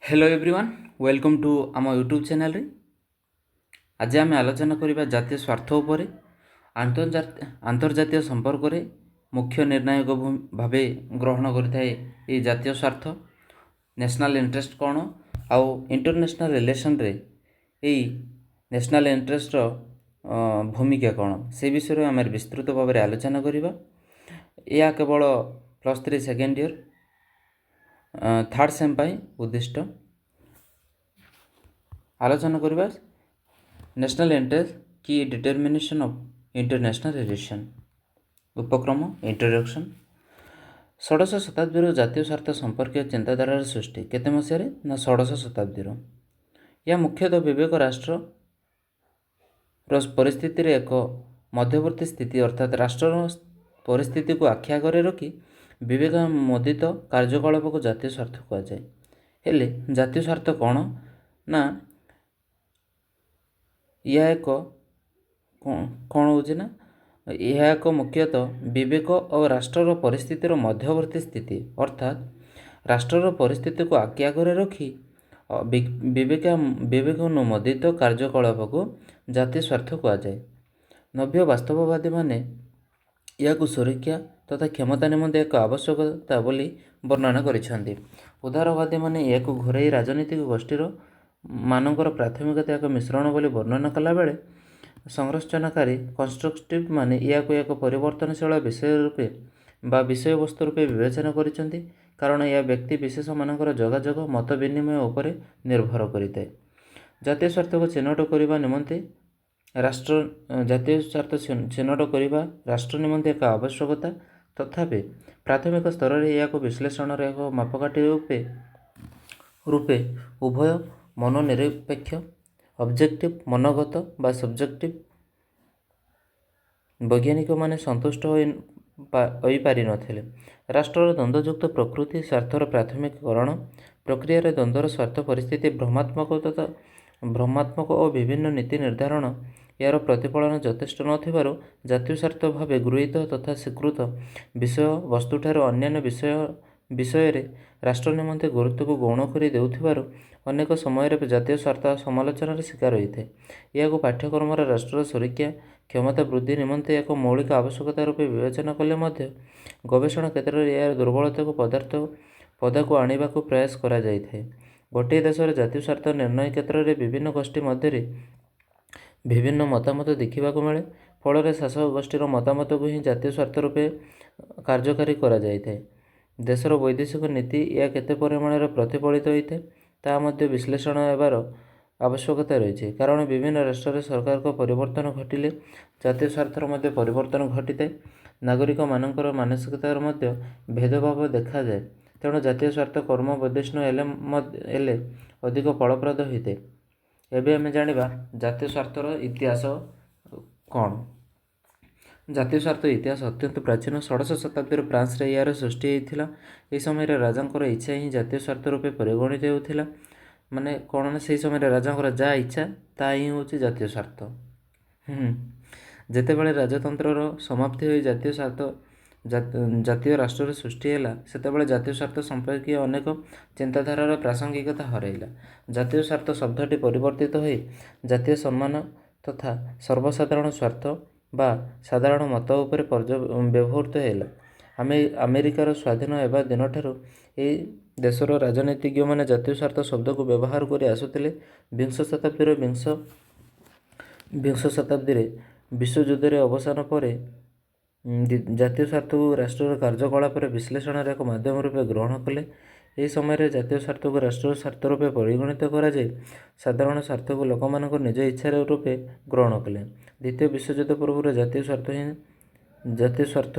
Hello everyone welcome to आम YouTube channel रे। आज आम आलोचना करबा जातीय स्वार्थ उपरे अंतर्जातीय संपर्क रे मुख्य निर्णायक भावे ग्रहण करिथाए ए जातीय स्वार्थ नेशनल इंटरेस्ट कौन आउ इंटरनेशनल रिलेशन रे ए नेशनल इंटरेस्ट भूमिका कौन से विषय आम विस्तृत भाव में आलोचना करबा। या केवल +3 सेकेंड ईयर थर्ड सेम पाई उद्दिष्ट आलोचना करबा नेशनल इंटरेस्ट की डिटर्मिनेशन ऑफ इंटरनेशनल रिलेशन उपक्रम इंट्रोडक्शन। षोडश शताब्दी जातीय स्वार्थ संपर्क चिंताधारार सृष्टि केते मसीह ना षोडश शताब्दी या मुख्यतः विवेक राष्ट्र परिस्थिति रे एक मध्यवर्ती स्थिति अर्थात राष्ट्र परिस्थिति को आखि आगे रखी विवेक मोदित कार्यकलाप को जातीय स्वार्थ कहुए। हेले जातीय स्वार्थ कौन ना यह एक कौन हो ना यह एक मुख्यतः विवेक और राष्ट्र परिस्थितिर मध्यवर्ती स्थिति अर्थात राष्ट्र परिस्थिति को आखि आगे रखी विवेकानुमोदित कार्यकलाप को जातीय स्वार्थ कहुए। नव्य वास्तववादी माने या सुरक्षा तथा क्षमता निमंते एक आवश्यकता बोली वर्णना करिसेंती। उदारवादी माने या घोरै राजनीतिक गोष्ठीर मानकर प्राथमिकता एक मिश्रण बोली वर्णना कला बेले संरचनाकारी कंस्ट्रक्टिव माने या एक परिवर्तनशील विषय रूपे बा विषय वस्तु रूपे विवेचना करिसेंती कारण यह व्यक्ति विशेष मानकर जोगाजोग मत विनिमय उपरे निर्भर करिते। जातीय स्वार्थ को चिन्हट करने निमंते राष्ट्र जातीय स्वार्थ चिन्हट करने राष्ट्र निमंते एक आवश्यकता तथापि प्राथमिक स्तर में या विश्लेषण एक मापकाठी रूपे उभय मनोनिरपेक्ष ऑब्जेक्टिव मनोगत बा सब्जेक्टिव वैज्ञानिक माने संतुष्ट हो पारि नथिले। राष्ट्र द्वंद्वयुक्त प्रकृति स्वार्थर प्राथमिककरण प्रक्रिया द्वंद्वर स्वार्थ परिस्थिति भ्रमात्मक और विभिन्न नीति निर्धारण यार प्रतिफलन यथेष्ट नथिबारु जातीय स्वार्थ भाव गृहीत तथा स्वीकृत विषय वस्तुठार अन्य विषय राष्ट्र निमंते गुरुत्व को गौण कर देउथिबारु अनेक समय जातीय स्वार्थ समालोचनार शिकार होता है। यह पाठ्यक्रम राष्ट्र सुरक्षा क्षमता वृद्धि निमंते एक मौलिक आवश्यकता रूपे विवेचना कले मध्य गवेषणा क्षेत्र में यार दुर्बलता को पदा को आने को प्रयास करा जाइए। गोटे देश जातीय स्वार्थ निर्णय क्षेत्र में विभिन्न गोष्ठी मध्य विभिन्न मतामत देखा मिले फल शासक गोष्ठीर मतामत को ही जातीय स्वार्थ रूपे कार्यकारी करा जाइए। देशर वैदेशिक नीति या केते परिमाण प्रतिफलित होता है ता मध्य विश्लेषण होबार आवश्यकता रही कारण विभिन्न राष्ट्र सरकार को परिवर्तन घटिले जातीय स्वार्थर मध्य परिवर्तन घटी थाए नागरिक मानकर मानसिकतार मध्य भेदभाव देखा जाए तेणु जातीय स्वार्थ कर्म वैदेशन एले अधिक फलप्रद होता है। एबे आमे जानिबा जातीय स्वार्थर इतिहास कौन। जातीय स्वार्थ इतिहास अत्यंत प्राचीन षोडश शताब्दी फ्रांस रे यार सृष्टि होता। यह समय राजा इच्छा ही जातीय स्वार्थ रूपे परिगणित होता माने कौन ना से समय राजा जहाँ इच्छा ता ही हूँ जातीय स्वार्थ। जिते बड़े राजतंत्र समाप्ति हो जातीय स्वार्थ जातीय राष्ट्र सृष्टि है से जातीय स्वार्थ संपर्क अनेक चिंताधारार प्रासंगिकता हरैला। जातीय स्वार्थ शब्दटी परिवर्तित हो जातीय सम्मान तथा सर्वसाधारण स्वार्थ बा साधारण मत उपर व्यवहृत है। अमेरिकार स्वाधीन होगा दिन ठारू देशर राजनीतिज्ञ मैंने जातीय स्वार्थ शब्द को व्यवहार कर आसुले। विंश शताब्दी विश्वयुद्ध अवसान पर जातीय स्वार्थ को राष्ट्र कार्यकलाप विश्लेषण एक माध्यम रूपे ग्रहण कले। यह समय जातीय स्वार्थ को राष्ट्र स्वार्थ रूपे परिगणित कराए साधारण स्वार्थ को लोक मान निज इच्छा रूपे ग्रहण कले। द्वितीय विश्वयुद्ध पूर्व जातीय स्वार्थ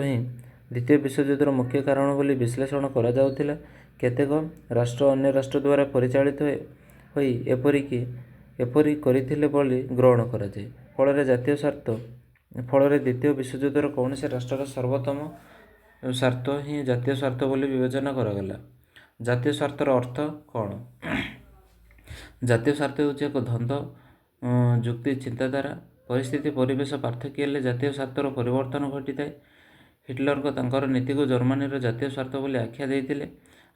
ही द्वितीय विश्वयुद्धर मुख्य कारण बोली विश्लेषण करा जाउथिला। केतेक राष्ट्र अन्य राष्ट्र द्वारा परिचालित होई एपरी करिथिले बोली ग्रहण करा जाए फल जातीय स्वार्थ फल द्वितीय विश्वयुद्धर कौन से राष्ट्र सर्वोत्तम स्वार्थ ही जातीय स्वार्थ बोली विवेचना करागला। जातीय स्वार्थर अर्थ कौन। जातीय स्वार्थ होची एक द्वंद्व जुक्ति चिंताधारा परिस्थिति परिवेश पार्थक्य जातीय स्वार्थर परिवर्तन घटी थाए। हिटलर को तांकर नीति को जर्मनी जातीय स्वार्थ बोली आख्या देइथिले।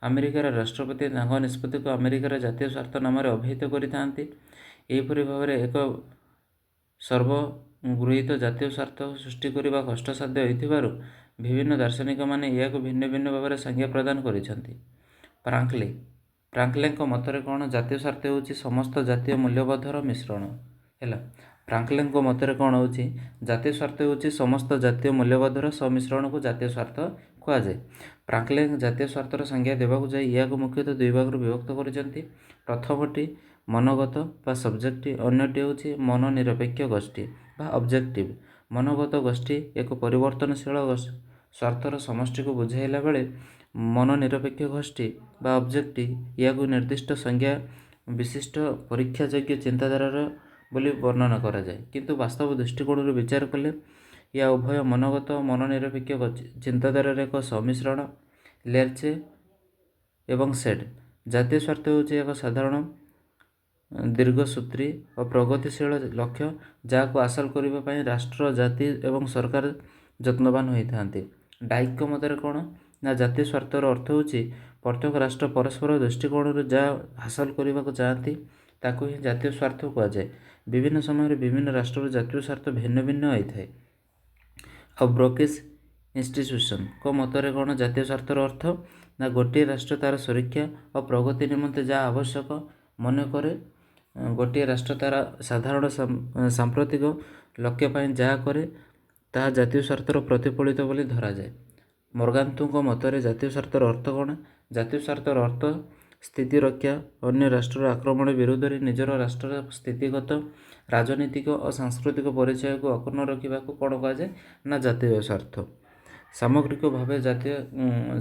ଆମେରିକାର ରାଷ୍ଟ୍ରପତି ତାଙ୍କ ନିଷ୍ପତ୍ତିକୁ ଆମେରିକାର ଜାତୀୟ ସ୍ୱାର୍ଥ ନାମରେ ଅଭିହିତ କରିଥାନ୍ତି। ଏହିପରି ଭାବରେ ଏକ ସର୍ବଗୃହୀତ ଜାତୀୟ ସ୍ୱାର୍ଥ ସୃଷ୍ଟି କରିବା କଷ୍ଟସାଧ୍ୟ ହୋଇଥିବାରୁ ବିଭିନ୍ନ ଦାର୍ଶନିକମାନେ ଏହାକୁ ଭିନ୍ନ ଭିନ୍ନ ଭାବରେ ସଂଜ୍ଞା ପ୍ରଦାନ କରିଛନ୍ତି। ଫ୍ରାଙ୍କଲିଙ୍କ ମତରେ କ'ଣ? ଜାତୀୟ ସ୍ୱାର୍ଥ ହେଉଛି ସମସ୍ତ ଜାତୀୟ ମୂଲ୍ୟବୋଧର ମିଶ୍ରଣ। ହେଲା, ଫ୍ରାଙ୍କଲିଙ୍କ ମତରେ କ'ଣ ହେଉଛି? ଜାତୀୟ ସ୍ୱାର୍ଥ ହେଉଛି ସମସ୍ତ ଜାତୀୟ ମୂଲ୍ୟବୋଧର ସମ୍ମିଶ୍ରଣକୁ ଜାତୀୟ ସ୍ୱାର୍ଥ କୁହାଯାଏ। ଫ୍ରାଙ୍କଲିନ୍ ଜାତୀୟ ସ୍ୱାର୍ଥର ସଂଜ୍ଞା ଦେବାକୁ ଯାଇ ଏହାକୁ ମୁଖ୍ୟତଃ ଦୁଇ ଭାଗରୁ ବିଭକ୍ତ କରିଛନ୍ତି। ପ୍ରଥମଟି ମନୋଗତ ବା ସବଜେକ୍ଟିଭ, ଅନ୍ୟଟି ହେଉଛି ମନୋନିରପେକ୍ଷ ଗୋଷ୍ଠୀ ବା ଅବଜେକ୍ଟିଭ। ମନୋଗତ ଗୋଷ୍ଠୀ ଏକ ପରିବର୍ତ୍ତନଶୀଳ ସ୍ୱାର୍ଥର ସମଷ୍ଟିକୁ ବୁଝାଇଲା ବେଳେ ମନୋନିରପେକ୍ଷ ଗୋଷ୍ଠୀ ବା ଅବଜେକ୍ଟିଭ ଏହାକୁ ନିର୍ଦ୍ଦିଷ୍ଟ ସଂଜ୍ଞା ବିଶିଷ୍ଟ ପରୀକ୍ଷାଯୋଗ୍ୟ ଚିନ୍ତାଧାରାର ବୋଲି ବର୍ଣ୍ଣନା କରାଯାଏ। କିନ୍ତୁ ବାସ୍ତବ ଦୃଷ୍ଟିକୋଣରୁ ବିଚାର କଲେ ଏହା ଉଭୟ ମନୋଗତ ଓ ମନୋନିରପେକ୍ଷ ଚିନ୍ତାଧାରାର ଏକ ସମ୍ମିଶ୍ରଣ। ଲେର୍ଚେ ଏବଂ ସେଡ୍ ଜାତୀୟ ସ୍ୱାର୍ଥ ହେଉଛି ଏକ ସାଧାରଣ ଦୀର୍ଘସୂତ୍ରୀ ଓ ପ୍ରଗତିଶୀଳ ଲକ୍ଷ୍ୟ ଯାହାକୁ ହାସଲ କରିବା ପାଇଁ ରାଷ୍ଟ୍ର, ଜାତି ଏବଂ ସରକାର ଯତ୍ନବାନ ହୋଇଥାନ୍ତି। ଡାଇକ୍ଙ୍କ ମତରେ କ'ଣ? ନା ଜାତୀୟ ସ୍ୱାର୍ଥର ଅର୍ଥ ହେଉଛି ପ୍ରତ୍ୟେକ ରାଷ୍ଟ୍ର ପରସ୍ପର ଦୃଷ୍ଟିକୋଣରୁ ଯାହା ହାସଲ କରିବାକୁ ଚାହାନ୍ତି ତାକୁ ହିଁ ଜାତୀୟ ସ୍ୱାର୍ଥ କୁହାଯାଏ। ବିଭିନ୍ନ ସମୟରେ ବିଭିନ୍ନ ରାଷ୍ଟ୍ରର ଜାତୀୟ ସ୍ୱାର୍ଥ ଭିନ୍ନ ଭିନ୍ନ ହୋଇଥାଏ। ଆଉ ବ୍ରୁକିସ୍ ଇନଷ୍ଟିଚ୍ୟୁସନ୍ଙ୍କ ମତରେ କ'ଣ? ଜାତୀୟ ସ୍ୱାର୍ଥର ଅର୍ଥ ନା ଗୋଟିଏ ରାଷ୍ଟ୍ର ତା'ର ସୁରକ୍ଷା ଓ ପ୍ରଗତି ନିମନ୍ତେ ଯାହା ଆବଶ୍ୟକ ମନେ କରେ, ଗୋଟିଏ ରାଷ୍ଟ୍ର ତା'ର ସାଧାରଣ ସାମ୍ପ୍ରତିକ ଲକ୍ଷ୍ୟ ପାଇଁ ଯାହା କରେ ତାହା ଜାତୀୟ ସ୍ୱାର୍ଥର ପ୍ରତିଫଳିତ ବୋଲି ଧରାଯାଏ। ମର୍ଗାନ୍ତୁଙ୍କ ମତରେ ଜାତୀୟ ସ୍ୱାର୍ଥର ଅର୍ଥ କ'ଣ? ଜାତୀୟ ସ୍ୱାର୍ଥର ଅର୍ଥ ସ୍ଥିତି ରକ୍ଷା, ଅନ୍ୟ ରାଷ୍ଟ୍ରର ଆକ୍ରମଣ ବିରୋଧରେ ନିଜର ରାଷ୍ଟ୍ରର ସ୍ଥିତିଗତ, ରାଜନୈତିକ ଓ ସାଂସ୍କୃତିକ ପରିଚୟକୁ ଅକ୍ଷୁଣ୍ଣ ରଖିବାକୁ କ'ଣ କୁହାଯାଏ? ନା ଜାତୀୟ ସ୍ୱାର୍ଥ।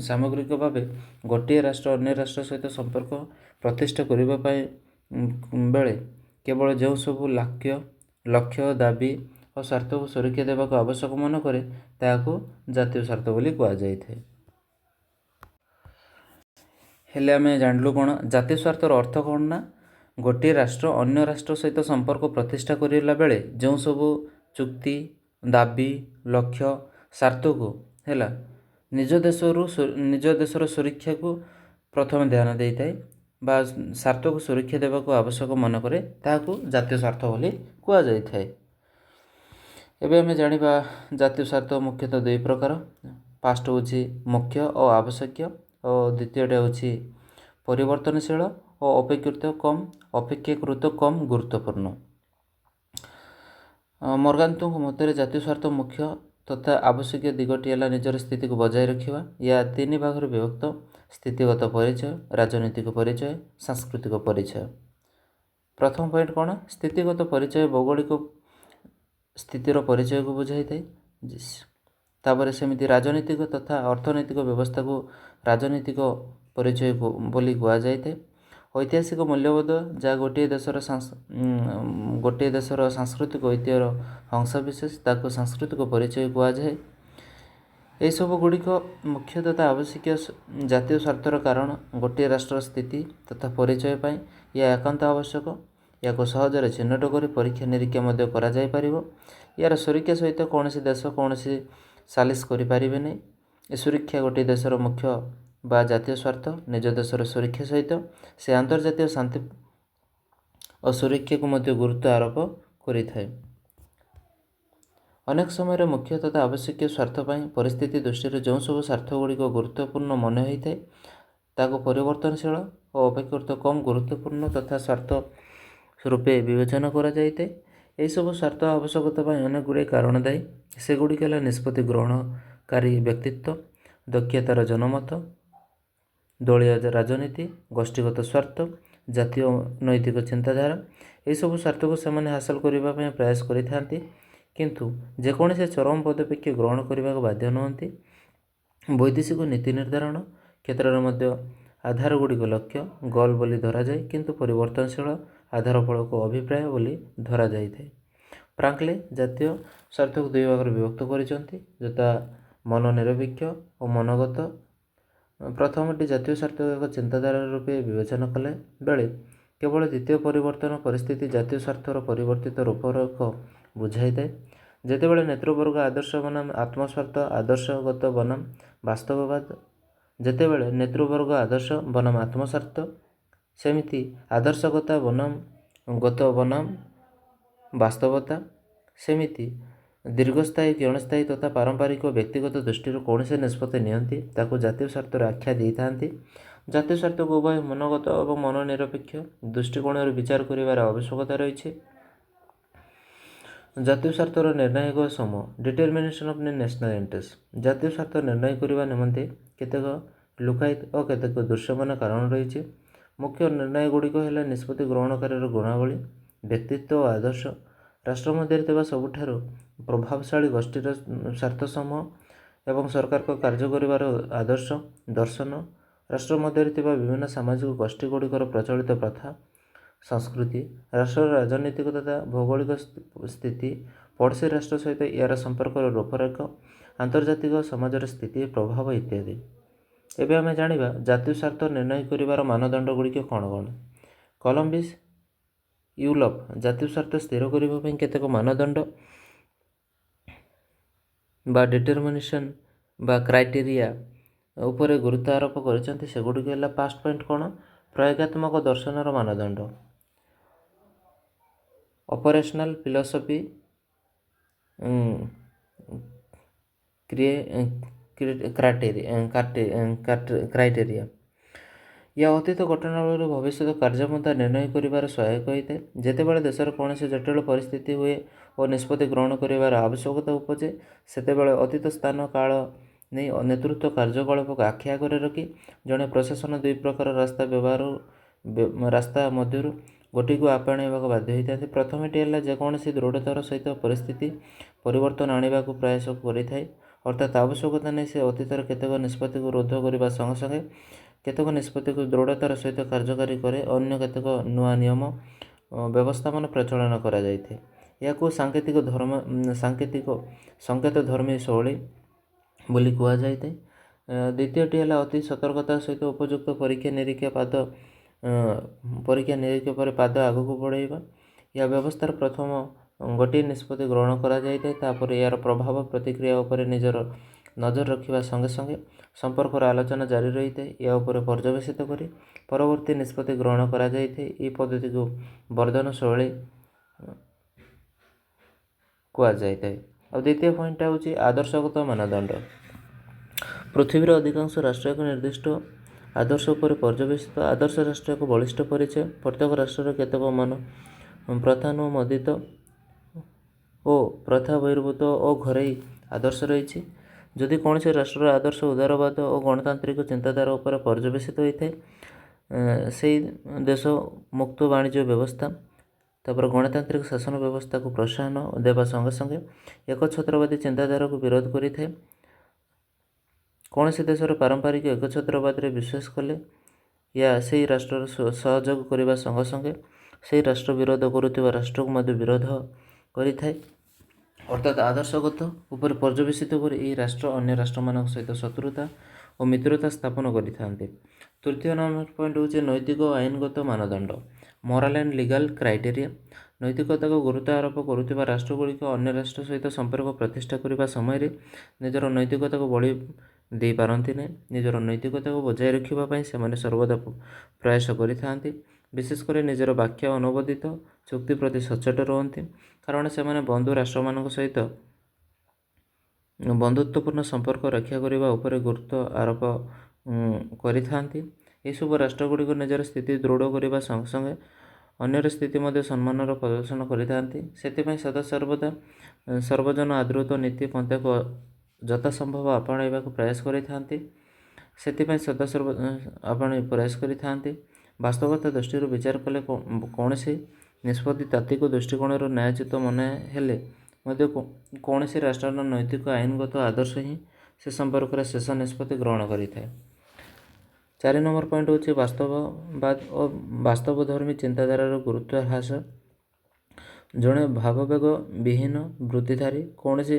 ସାମଗ୍ରିକ ଭାବେ ଗୋଟିଏ ରାଷ୍ଟ୍ର ଅନ୍ୟ ରାଷ୍ଟ୍ର ସହିତ ସମ୍ପର୍କ ପ୍ରତିଷ୍ଠା କରିବା ପାଇଁ ବେଳେ କେବଳ ଯେଉଁ ସବୁ ଲକ୍ଷ୍ୟ, ଦାବି ଓ ସ୍ୱାର୍ଥକୁ ସୁରକ୍ଷା ଦେବାକୁ ଆବଶ୍ୟକ ମନେ କରେ ତାହାକୁ ଜାତୀୟ ସ୍ୱାର୍ଥ ବୋଲି କୁହାଯାଇଥାଏ। ହେଲେ ଆମେ ଜାଣିଲୁ କ'ଣ? ଜାତୀୟ ସ୍ୱାର୍ଥର ଅର୍ଥ କ'ଣ? ନା ଗୋଟିଏ ରାଷ୍ଟ୍ର ଅନ୍ୟ ରାଷ୍ଟ୍ର ସହିତ ସମ୍ପର୍କ ପ୍ରତିଷ୍ଠା କରିଲା ବେଳେ ଯେଉଁ ସବୁ ଚୁକ୍ତି, ଦାବି, ଲକ୍ଷ୍ୟ, ସ୍ୱାର୍ଥକୁ ନିଜ ଦେଶର ସୁରକ୍ଷାକୁ ପ୍ରଥମେ ଧ୍ୟାନ ଦେଇଥାଏ ବା ସ୍ୱାର୍ଥକୁ ସୁରକ୍ଷା ଦେବାକୁ ଆବଶ୍ୟକ ମନେ କରେ ତାହାକୁ ଜାତୀୟ ସ୍ୱାର୍ଥ ବୋଲି କୁହାଯାଇଥାଏ। ଏବେ ଆମେ ଜାଣିବା ଜାତୀୟ ସ୍ୱାର୍ଥ ମୁଖ୍ୟତଃ ଦୁଇ ପ୍ରକାର। ଫାଷ୍ଟ ହେଉଛି ମୁଖ୍ୟ ଓ ଆବଶ୍ୟକୀୟ ଓ ଦ୍ୱିତୀୟଟା ହେଉଛି ପରିବର୍ତ୍ତନଶୀଳ ଓ ଅପେକ୍ଷାକୃତ କମ୍ ଗୁରୁତ୍ୱପୂର୍ଣ୍ଣ। ମର୍ଗାନ୍ତୁଙ୍କ ମତରେ ଜାତୀୟ ସ୍ୱାର୍ଥ ମୁଖ୍ୟ ତଥା ଆବଶ୍ୟକୀୟ ଦିଗଟି ହେଲା ନିଜର ସ୍ଥିତିକୁ ବଜାୟ ରଖିବା। ଏହା ତିନି ଭାଗରେ ବିଭକ୍ତ: ସ୍ଥିତିଗତ ପରିଚୟ, ରାଜନୈତିକ ପରିଚୟ, ସାଂସ୍କୃତିକ ପରିଚୟ। ପ୍ରଥମ ପଏଣ୍ଟ କ'ଣ? ସ୍ଥିତିଗତ ପରିଚୟ ଭୌଗୋଳିକ ସ୍ଥିତିର ପରିଚୟକୁ ବୁଝାଇଥାଏ। ତାପରେ ସେମିତି ରାଜନୈତିକ ତଥା ଅର୍ଥନୈତିକ ବ୍ୟବସ୍ଥାକୁ ରାଜନୈତିକ ପରିଚୟ ବୋଲି କୁହାଯାଇଥାଏ। ଐତିହାସିକ ମୂଲ୍ୟବୋଧ ଯାହା ଗୋଟିଏ ଦେଶର ସାଂସ୍କୃତିକ ଐତିହ୍ୟର ଅଂଶବିଶେଷ ତାକୁ ସାଂସ୍କୃତିକ ପରିଚୟ କୁହାଯାଏ। ଏହିସବୁ ଗୁଡ଼ିକ ମୁଖ୍ୟ ତଥା ଆବଶ୍ୟକୀୟ ଜାତୀୟ ସ୍ୱାର୍ଥର କାରଣ। ଗୋଟିଏ ରାଷ୍ଟ୍ରର ସ୍ଥିତି ତଥା ପରିଚୟ ପାଇଁ ଏହା ଏକାନ୍ତ ଆବଶ୍ୟକ। ଏହାକୁ ସହଜରେ ଚିହ୍ନଟ କରି ପରୀକ୍ଷା ନିରୀକ୍ଷା ମଧ୍ୟ କରାଯାଇପାରିବ। ଏହାର ସୁରକ୍ଷା ସହିତ କୌଣସି ଦେଶ କୌଣସି ସାଲିସ କରିପାରିବେ ନାହିଁ। ଏ ସୁରକ୍ଷା ଗୋଟିଏ ଦେଶର ମୁଖ୍ୟ ବା ଜାତୀୟ ସ୍ୱାର୍ଥ। ନିଜ ଦେଶର ସୁରକ୍ଷା ସହିତ ସେ ଆନ୍ତର୍ଜାତୀୟ ଶାନ୍ତି ଓ ସୁରକ୍ଷାକୁ ମଧ୍ୟ ଗୁରୁତ୍ୱ ଆରୋପ କରିଥାଏ। ଅନେକ ସମୟରେ ମୁଖ୍ୟ ତଥା ଆବଶ୍ୟକୀୟ ସ୍ୱାର୍ଥ ପାଇଁ ପରିସ୍ଥିତି ଦୃଷ୍ଟିରୁ ଯେଉଁ ସବୁ ସ୍ୱାର୍ଥ ଗୁଡ଼ିକ ଗୁରୁତ୍ୱପୂର୍ଣ୍ଣ ମନେ ହୋଇଥାଏ ତାକୁ ପରିବର୍ତ୍ତନଶୀଳ ଓ ଅପେକ୍ଷାକୃତ କମ୍ ଗୁରୁତ୍ୱପୂର୍ଣ୍ଣ ତଥା ସ୍ୱାର୍ଥ ରୂପେ ବିବେଚନା କରାଯାଇଥାଏ। ଏହିସବୁ ସ୍ୱାର୍ଥ ଆବଶ୍ୟକତା ପାଇଁ ଅନେକ ଗୁଡ଼ିଏ କାରଣ ଦାୟୀ। ସେଗୁଡ଼ିକ ହେଲା ନିଷ୍ପତ୍ତି ଗ୍ରହଣକାରୀ ବ୍ୟକ୍ତିତ୍ୱ, ଦକ୍ଷତାର ଜନମତ, ଦଳୀୟ ରାଜନୀତି, ଗୋଷ୍ଠୀଗତ ସ୍ୱାର୍ଥ, ଜାତୀୟ ନୈତିକ ଚିନ୍ତାଧାରା। ଏହିସବୁ ସ୍ୱାର୍ଥକୁ ସେମାନେ ହାସଲ କରିବା ପାଇଁ ପ୍ରୟାସ କରିଥାନ୍ତି କିନ୍ତୁ ଯେକୌଣସି ଚରମ ପଦକ୍ଷେପ ଗ୍ରହଣ କରିବାକୁ ବାଧ୍ୟ ନୁହନ୍ତି। ବୈଦେଶିକ ନୀତି ନିର୍ଦ୍ଧାରଣ କ୍ଷେତ୍ରରେ ମଧ୍ୟ ଆଧାର ଗୁଡ଼ିକ ଲକ୍ଷ୍ୟ ଗୋଲ୍ ବୋଲି ଧରାଯାଏ କିନ୍ତୁ ପରିବର୍ତ୍ତନଶୀଳ ଆଧାର ଫଳକୁ ଅଭିପ୍ରାୟ ବୋଲି ଧରାଯାଇଥାଏ। ଫ୍ରାଙ୍କଲିନ୍ ଜାତୀୟ ସ୍ୱାର୍ଥକୁ ଦୁଇ ଭାଗରେ ବିଭକ୍ତ କରିଛନ୍ତି ଯଥା ମନୋନିରପେକ୍ଷ ଓ ମନୋଗତ। ପ୍ରଥମଟି ଜାତୀୟ ସ୍ୱାର୍ଥକୁ ଏକ ଚିନ୍ତାଧାରା ରୂପେ ବିବେଚନା କଲେ ବେଳେ କେବଳ ଦ୍ୱିତୀୟ ପରିବର୍ତ୍ତନ ପରିସ୍ଥିତି ଜାତୀୟ ସ୍ୱାର୍ଥର ପରିବର୍ତ୍ତିତ ରୂପରେଖ ବୁଝାଇଥାଏ। ଯେତେବେଳେ ନେତୃବର୍ଗ ଆଦର୍ଶ ବନାମ ଆତ୍ମସ୍ୱାର୍ଥ, ଆଦର୍ଶଗତ ବନାମ ବାସ୍ତବବାଦ ଯେତେବେଳେ ନେତୃବର୍ଗ ଆଦର୍ଶ ବନାମ ଆତ୍ମସ୍ୱାର୍ଥ, ସେମିତି ଆଦର୍ଶଗତା ବନାମ ଗତ ବନାମ ବାସ୍ତବତା, ସେମିତି ଦୀର୍ଘସ୍ଥାୟୀ, କ୍ଷଣସ୍ଥାୟୀ ତଥା ପାରମ୍ପରିକ ବ୍ୟକ୍ତିଗତ ଦୃଷ୍ଟିରୁ କୌଣସି ନିଷ୍ପତ୍ତି ନିଅନ୍ତି ତାକୁ ଜାତୀୟ ସ୍ୱାର୍ଥର ଆଖ୍ୟା ଦେଇଥାନ୍ତି। ଜାତୀୟ ସ୍ୱାର୍ଥକୁ ଉଭୟ ମନୋଗତ ଏବଂ ମନୋନିରପେକ୍ଷ ଦୃଷ୍ଟିକୋଣରୁ ବିଚାର କରିବାର ଆବଶ୍ୟକତା ରହିଛି। ଜାତୀୟ ସ୍ୱାର୍ଥର ନିର୍ଣ୍ଣାୟକ ସମୂହ, ଡିଟରମିନେସନ୍ ଅଫ୍ ନ୍ୟାସନାଲ୍ ଇଣ୍ଟରେଷ୍ଟ। ଜାତୀୟ ସ୍ୱାର୍ଥ ନିର୍ଣ୍ଣୟ କରିବା ନିମନ୍ତେ କେତେକ ଲୁକାୟିତ ଓ କେତେକ ଦୃଶ୍ୟମାନ କାରଣ ରହିଛି। ମୁଖ୍ୟ ନିର୍ଣ୍ଣୟ ଗୁଡ଼ିକ ହେଲା ନିଷ୍ପତ୍ତି ଗ୍ରହଣକାରୀର ଗୁଣାବଳୀ, ବ୍ୟକ୍ତିତ୍ୱ ଓ ଆଦର୍ଶ, ରାଷ୍ଟ୍ର ମଧ୍ୟରେ ଥିବା ସବୁଠାରୁ ପ୍ରଭାବଶାଳୀ ଗୋଷ୍ଠୀର ସ୍ୱାର୍ଥ ସମୂହ ଏବଂ ସରକାରଙ୍କ କାର୍ଯ୍ୟ କରିବାର ଆଦର୍ଶ, ଦର୍ଶନ, ରାଷ୍ଟ୍ର ମଧ୍ୟରେ ଥିବା ବିଭିନ୍ନ ସାମାଜିକ ଗୋଷ୍ଠୀ ଗୁଡ଼ିକର ପ୍ରଚଳିତ ପ୍ରଥା, ସଂସ୍କୃତି, ରାଷ୍ଟ୍ରର ରାଜନୈତିକ ତଥା ଭୌଗୋଳିକ ସ୍ଥିତି, ପଡ଼ୋଶୀ ରାଷ୍ଟ୍ର ସହିତ ଏହାର ସମ୍ପର୍କର ରୂପରେଖ, ଆନ୍ତର୍ଜାତିକ ସମାଜର ସ୍ଥିତି, ପ୍ରଭାବ ଇତ୍ୟାଦି। ଏବେ ଆମେ ଜାଣିବା ଜାତୀୟ ସ୍ୱାର୍ଥ ନିର୍ଣ୍ଣୟ କରିବାର ମାନଦଣ୍ଡ ଗୁଡ଼ିକ କ'ଣ କ'ଣ। କଲମ୍ବିସ୍ ୟୁଲଫ ଜାତୀୟ ସ୍ୱାର୍ଥ ସ୍ଥିର କରିବା ପାଇଁ କେତେକ ମାନଦଣ୍ଡ ବା ଡିଟରମିନେସନ୍ ବା କ୍ରାଇଟେରିଆ ଉପରେ ଗୁରୁତ୍ୱ ଆରୋପ କରିଛନ୍ତି। ସେଗୁଡ଼ିକ ହେଲା, ଫାର୍ଷ୍ଟ ପଏଣ୍ଟ କ'ଣ, ପ୍ରୟୋଗାତ୍ମକ ଦର୍ଶନର ମାନଦଣ୍ଡ, ଅପରେସନାଲ ଫିଲୋସଫି କ୍ରାଇଟେରିଆ। ଏହା ଅତୀତ ଘଟଣାବଳୀରୁ ଭବିଷ୍ୟତ କାର୍ଯ୍ୟପନ୍ଥା ନିର୍ଣ୍ଣୟ କରିବାରେ ସହାୟକ ହୋଇଥାଏ। ଯେତେବେଳେ ଦେଶର କୌଣସି ଜଟିଳ ପରିସ୍ଥିତି ହୁଏ ଓ ନିଷ୍ପତ୍ତି ଗ୍ରହଣ କରିବାର ଆବଶ୍ୟକତା ଉପଜେ, ସେତେବେଳେ ଅତୀତ ସ୍ଥାନ କାଳ ନେଇ ନେତୃତ୍ୱ କାର୍ଯ୍ୟକଳାପକୁ ଆଖି ଆଗରେ ରଖି ଜଣେ ପ୍ରଶାସନ ଦୁଇ ପ୍ରକାର ରାସ୍ତା ମଧ୍ୟରୁ ଗୋଟିକୁ ଆପଣାଇବାକୁ ବାଧ୍ୟ ହୋଇଥାନ୍ତି। ପ୍ରଥମଟି ହେଲା ଯେକୌଣସି ଦୃଢ଼ତାର ସହିତ ପରିସ୍ଥିତି ପରିବର୍ତ୍ତନ ଆଣିବାକୁ ପ୍ରୟାସ କରିଥାଏ, ଅର୍ଥାତ୍ ଆବଶ୍ୟକତା ନେଇ ସେ ଅତୀତର କେତେକ ନିଷ୍ପତ୍ତିକୁ ରୋଧ କରିବା ସଙ୍ଗେ ସଙ୍ଗେ କେତେକ ନିଷ୍ପତ୍ତିକୁ ଦୃଢ଼ତାର ସହିତ କାର୍ଯ୍ୟକାରୀ କରେ। ଅନ୍ୟ କେତେକ ନୂଆ ନିୟମ ବ୍ୟବସ୍ଥାମାନ ପ୍ରଚଳନ କରାଯାଇଥାଏ। ଏହାକୁ ସଙ୍କେତ ଧର୍ମୀ ଶୈଳୀ ବୋଲି କୁହାଯାଇଥାଏ। ଦ୍ୱିତୀୟଟି ହେଲା ଅତି ସତର୍କତାର ସହିତ ଉପଯୁକ୍ତ ପରୀକ୍ଷା ନିରୀକ୍ଷା ପରେ ପାଦ ଆଗକୁ ବଢ଼ାଇବା। ଏହା ବ୍ୟବସ୍ଥାର ପ୍ରଥମ ଗୋଟିଏ ନିଷ୍ପତ୍ତି ଗ୍ରହଣ କରାଯାଇଥାଏ, ତାପରେ ଏହାର ପ୍ରଭାବ ପ୍ରତିକ୍ରିୟା ଉପରେ ନଜର ରଖିବା ସଙ୍ଗେ ସଙ୍ଗେ ସମ୍ପର୍କର ଆଲୋଚନା ଜାରି ରହିଥାଏ। ଏହା ଉପରେ ପର୍ଯ୍ୟବେସିତ କରି ପରବର୍ତ୍ତୀ ନିଷ୍ପତ୍ତି ଗ୍ରହଣ କରାଯାଇଥାଏ। ଏହି ପଦ୍ଧତିକୁ ବର୍ଦ୍ଧନ ଶୈଳୀ କୁହାଯାଇଥାଏ। ଆଉ ଦ୍ୱିତୀୟ ପଏଣ୍ଟଟା ହେଉଛି ଆଦର୍ଶଗତ ମାନଦଣ୍ଡ। ପୃଥିବୀର ଅଧିକାଂଶ ରାଷ୍ଟ୍ର ଏକ ନିର୍ଦ୍ଦିଷ୍ଟ ଆଦର୍ଶ ଉପରେ ପର୍ଯ୍ୟବେସିତ। ଆଦର୍ଶ ରାଷ୍ଟ୍ର ଏକ ବଳିଷ୍ଠ ପରିଚୟ। ପ୍ରତ୍ୟେକ ରାଷ୍ଟ୍ରର କେତେକ ପ୍ରଥାନୁମୋଦିତ ଓ ପ୍ରଥା ବହିର୍ଭୂତ ଓ ଘରୋଇ ଆଦର୍ଶ ରହିଛି। ଯଦି କୌଣସି ରାଷ୍ଟ୍ରର ଆଦର୍ଶ ଉଦାରବାଦ ଓ ଗଣତାନ୍ତ୍ରିକ ଚିନ୍ତାଧାରା ଉପରେ ପର୍ଯ୍ୟବେସିତ ହୋଇଥାଏ, ସେହି ଦେଶ ମୁକ୍ତ ବାଣିଜ୍ୟ ବ୍ୟବସ୍ଥା, ତାପରେ ଗଣତାନ୍ତ୍ରିକ ଶାସନ ବ୍ୟବସ୍ଥାକୁ ପ୍ରୋତ୍ସାହନ ଦେବା ସଙ୍ଗେ ସଙ୍ଗେ ଏକଛତ୍ରବାଦୀ ଚିନ୍ତାଧାରାକୁ ବିରୋଧ କରିଥାଏ। କୌଣସି ଦେଶର ପାରମ୍ପରିକ ଏକଛତ୍ରବାଦରେ ବିଶ୍ୱାସ କଲେ ଏହା ସେହି ରାଷ୍ଟ୍ରର ସହଯୋଗ କରିବା ସଙ୍ଗେ ସଙ୍ଗେ ସେହି ରାଷ୍ଟ୍ର ବିରୋଧ କରୁଥିବା ରାଷ୍ଟ୍ରକୁ ମଧ୍ୟ ବିରୋଧ କରିଥାଏ। ଅର୍ଥାତ୍ ଆଦର୍ଶଗତ ଉପରେ ପର୍ଯ୍ୟବେସିତ କରି ଏହି ରାଷ୍ଟ୍ର ଅନ୍ୟ ରାଷ୍ଟ୍ରମାନଙ୍କ ସହିତ ଶତ୍ରୁତା ଓ ମିତ୍ରତା ସ୍ଥାପନ କରିଥାନ୍ତି। ତୃତୀୟ ନମ୍ବର ପଏଣ୍ଟ ହେଉଛି ନୈତିକ ଓ ଆଇନଗତ ମାନଦଣ୍ଡ, ମୋରାଲ ଆଣ୍ଡ ଲିଗାଲ କ୍ରାଇଟେରିଆ। ନୈତିକତାକୁ ଗୁରୁତ୍ୱ ଆରୋପ କରୁଥିବା ରାଷ୍ଟ୍ରଗୁଡ଼ିକ ଅନ୍ୟ ରାଷ୍ଟ୍ର ସହିତ ସମ୍ପର୍କ ପ୍ରତିଷ୍ଠା କରିବା ସମୟରେ ନିଜର ନୈତିକତାକୁ ବଳି ଦେଇପାରନ୍ତି ନାହିଁ। ନିଜର ନୈତିକତାକୁ ବଜାୟ ରଖିବା ପାଇଁ ସେମାନେ ସର୍ବଦା ପ୍ରୟାସ କରିଥାନ୍ତି। ବିଶେଷ କରି ନିଜର ବାକ୍ୟ ଅନୁବୋଧିତ ଚୁକ୍ତି ପ୍ରତି ସଚ୍ଚୋଟ ରୁହନ୍ତି, କାରଣ ସେମାନେ ବନ୍ଧୁ ରାଷ୍ଟ୍ରମାନଙ୍କ ସହିତ ବନ୍ଧୁତ୍ୱପୂର୍ଣ୍ଣ ସମ୍ପର୍କ ରକ୍ଷା କରିବା ଉପରେ ଗୁରୁତ୍ୱ ଆରୋପ କରିଥାନ୍ତି। ଏସବୁ ରାଷ୍ଟ୍ରଗୁଡ଼ିକ ନିଜର ସ୍ଥିତି ଦୃଢ଼ କରିବା ସଙ୍ଗେ ସଙ୍ଗେ ଅନ୍ୟର ସ୍ଥିତି ମଧ୍ୟ ସମ୍ମାନର ପ୍ରଦର୍ଶନ କରିଥାନ୍ତି। ସେଥିପାଇଁ ସର୍ବଜନ ଆଦୃତ ନୀତି ପନ୍ଥାକୁ ଯଥାସମ୍ଭବ ଆପଣାଇବାକୁ ପ୍ରୟାସ କରିଥାନ୍ତି। ବାସ୍ତବତା ଦୃଷ୍ଟିରୁ ବିଚାର କଲେ କୌଣସି ନିଷ୍ପତ୍ତି ତାତ୍ତ୍ୱିକ ଦୃଷ୍ଟିକୋଣରୁ ନ୍ୟାୟୋଚିତ ମନେ ହେଲେ ମଧ୍ୟ କୌଣସି ରାଷ୍ଟ୍ରର ନୈତିକ ଆଇନଗତ ଆଦର୍ଶ ହିଁ ସେ ସମ୍ପର୍କରେ ଶେଷ ନିଷ୍ପତ୍ତି ଗ୍ରହଣ କରିଥାଏ। 4 ନମ୍ବର ପଏଣ୍ଟ ହେଉଛି ବାସ୍ତବବାଦ ଓ ବାସ୍ତବଧର୍ମୀ ଚିନ୍ତାଧାରାର ଗୁରୁତ୍ୱ ହ୍ରାସ। ଜଣେ ଭାବାବେଗ ବିହୀନ ବୃତ୍ତିଧାରୀ କୌଣସି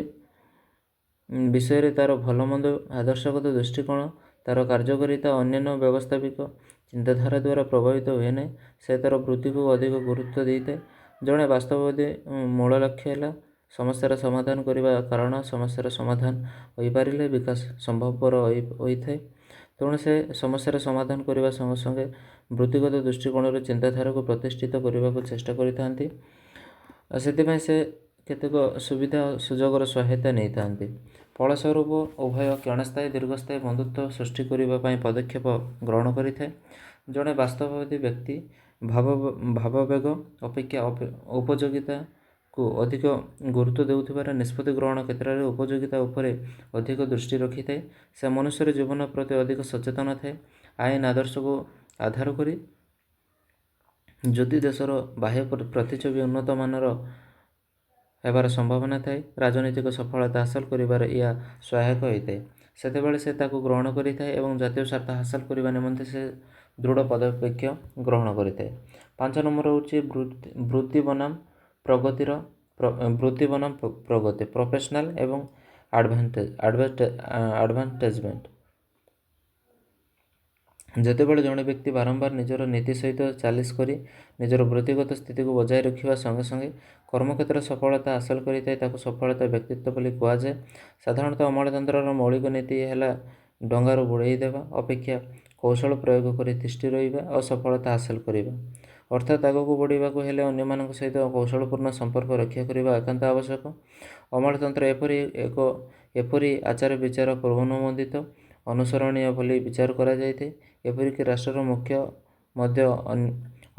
ବିଷୟରେ ତା'ର ଭଲମନ୍ଦ ଆଦର୍ଶଗତ ଦୃଷ୍ଟିକୋଣ, ତା'ର କାର୍ଯ୍ୟକାରିତା ଅନ୍ୟାନ୍ୟ ବ୍ୟବସ୍ଥାପିକ ଚିନ୍ତାଧାରା ଦ୍ୱାରା ପ୍ରଭାବିତ ହୁଏ ନାହିଁ। ସେ ତା'ର ବୃତ୍ତିକୁ ଅଧିକ ଗୁରୁତ୍ୱ ଦେଇଥାଏ। ଜଣେ ବାସ୍ତବବାଦୀ ମୂଳ ଲକ୍ଷ୍ୟ ହେଲା ସମସ୍ୟାର ସମାଧାନ କରିବା, କାରଣ ସମସ୍ୟାର ସମାଧାନ ହୋଇପାରିଲେ ବିକାଶ ସମ୍ଭବପର ହୋଇଥାଏ। ତେଣୁ ସେ ସମସ୍ୟାର ସମାଧାନ କରିବା ସଙ୍ଗେ ସଙ୍ଗେ ବୃତ୍ତିଗତ ଦୃଷ୍ଟିକୋଣରୁ ଚିନ୍ତାଧାରାକୁ ପ୍ରତିଷ୍ଠିତ କରିବାକୁ ଚେଷ୍ଟା କରିଥାନ୍ତି। ସେଥିପାଇଁ ସେ କେତେକ ସୁବିଧା ସୁଯୋଗର ସହାୟତା ନେଇଥାନ୍ତି। ଫଳସ୍ୱରୂପ ଉଭୟ କ୍ଷଣସ୍ଥାୟୀ ଦୀର୍ଘସ୍ଥାୟୀ ବନ୍ଧୁତ୍ୱ ସୃଷ୍ଟି କରିବା ପାଇଁ ପଦକ୍ଷେପ ଗ୍ରହଣ କରିଥାଏ। ଜଣେ ବାସ୍ତବବାଦୀ ବ୍ୟକ୍ତି ଭାବବେଗ ଅପେକ୍ଷା ଉପଯୋଗିତାକୁ ଅଧିକ ଗୁରୁତ୍ୱ ଦେଉଥିବାର ନିଷ୍ପତ୍ତି ଗ୍ରହଣ କ୍ଷେତ୍ରରେ ଉପଯୋଗିତା ଉପରେ ଅଧିକ ଦୃଷ୍ଟି ରଖିଥାଏ। ସେ ମନୁଷ୍ୟର ଜୀବନ ପ୍ରତି ଅଧିକ ସଚେତନ ଥାଏ। ଆଇନ ଆଦର୍ଶକୁ ଆଧାର କରି ଯଦି ଦେଶର ବାହ୍ୟ ପ୍ରତିଛବି ଉନ୍ନତମାନର ହେବାର ସମ୍ଭାବନା ଥାଏ, ରାଜନୈତିକ ସଫଳତା ହାସଲ କରିବାରେ ଏହା ସହାୟକ ହୋଇଥାଏ, ସେତେବେଳେ ସେ ତାକୁ ଗ୍ରହଣ କରିଥାଏ ଏବଂ ଜାତୀୟ ସ୍ୱାର୍ଥ ହାସଲ କରିବା ନିମନ୍ତେ ସେ ଦୃଢ଼ ପଦକ୍ଷେପ ଗ୍ରହଣ କରିଥାଏ। 5 ନମ୍ବର ହେଉଛି ବୃତ୍ତି ବନାମ ପ୍ରଗତି ପ୍ରଫେସନାଲ ଏବଂ ଆଡଭାନ୍ଟେଜମେଣ୍ଟ। ଯେତେବେଳେ ଜଣେ ବ୍ୟକ୍ତି ବାରମ୍ବାର ନିଜର ନୀତି ସହିତ ଚାଲିସ କରି ନିଜର ବୃତ୍ତିଗତ ସ୍ଥିତିକୁ ବଜାୟ ରଖିବା ସଙ୍ଗେ ସଙ୍ଗେ କର୍ମକ୍ଷେତ୍ରରେ ସଫଳତା ହାସଲ କରିଥାଏ, ତାକୁ ସଫଳତା ବ୍ୟକ୍ତିତ୍ୱ ବୋଲି କୁହାଯାଏ। ସାଧାରଣତଃ ଅମଳତନ୍ତ୍ରର ମୌଳିକ ନୀତି ହେଲା ଡଙ୍ଗାରୁ ବୁଡ଼େଇ ଦେବା ଅପେକ୍ଷା କୌଶଳ ପ୍ରୟୋଗ କରି ତିଷ୍ଠି ରହିବା ଓ ସଫଳତା ହାସଲ କରିବା। ଅର୍ଥାତ୍ ଆଗକୁ ବଢ଼ିବାକୁ ହେଲେ ଅନ୍ୟମାନଙ୍କ ସହିତ କୌଶଳପୂର୍ଣ୍ଣ ସମ୍ପର୍କ ରକ୍ଷା କରିବା ଏକାନ୍ତ ଆବଶ୍ୟକ। ଅମଳତନ୍ତ୍ର ଏପରି ଆଚାର ବିଚାର ପୂର୍ବାନୁମୋଦିତ ଅନୁସରଣୀୟ ବୋଲି ବିଚାର କରାଯାଇଥାଏ। ଏପରିକି ରାଷ୍ଟ୍ରର ମୁଖ୍ୟ ମଧ୍ୟ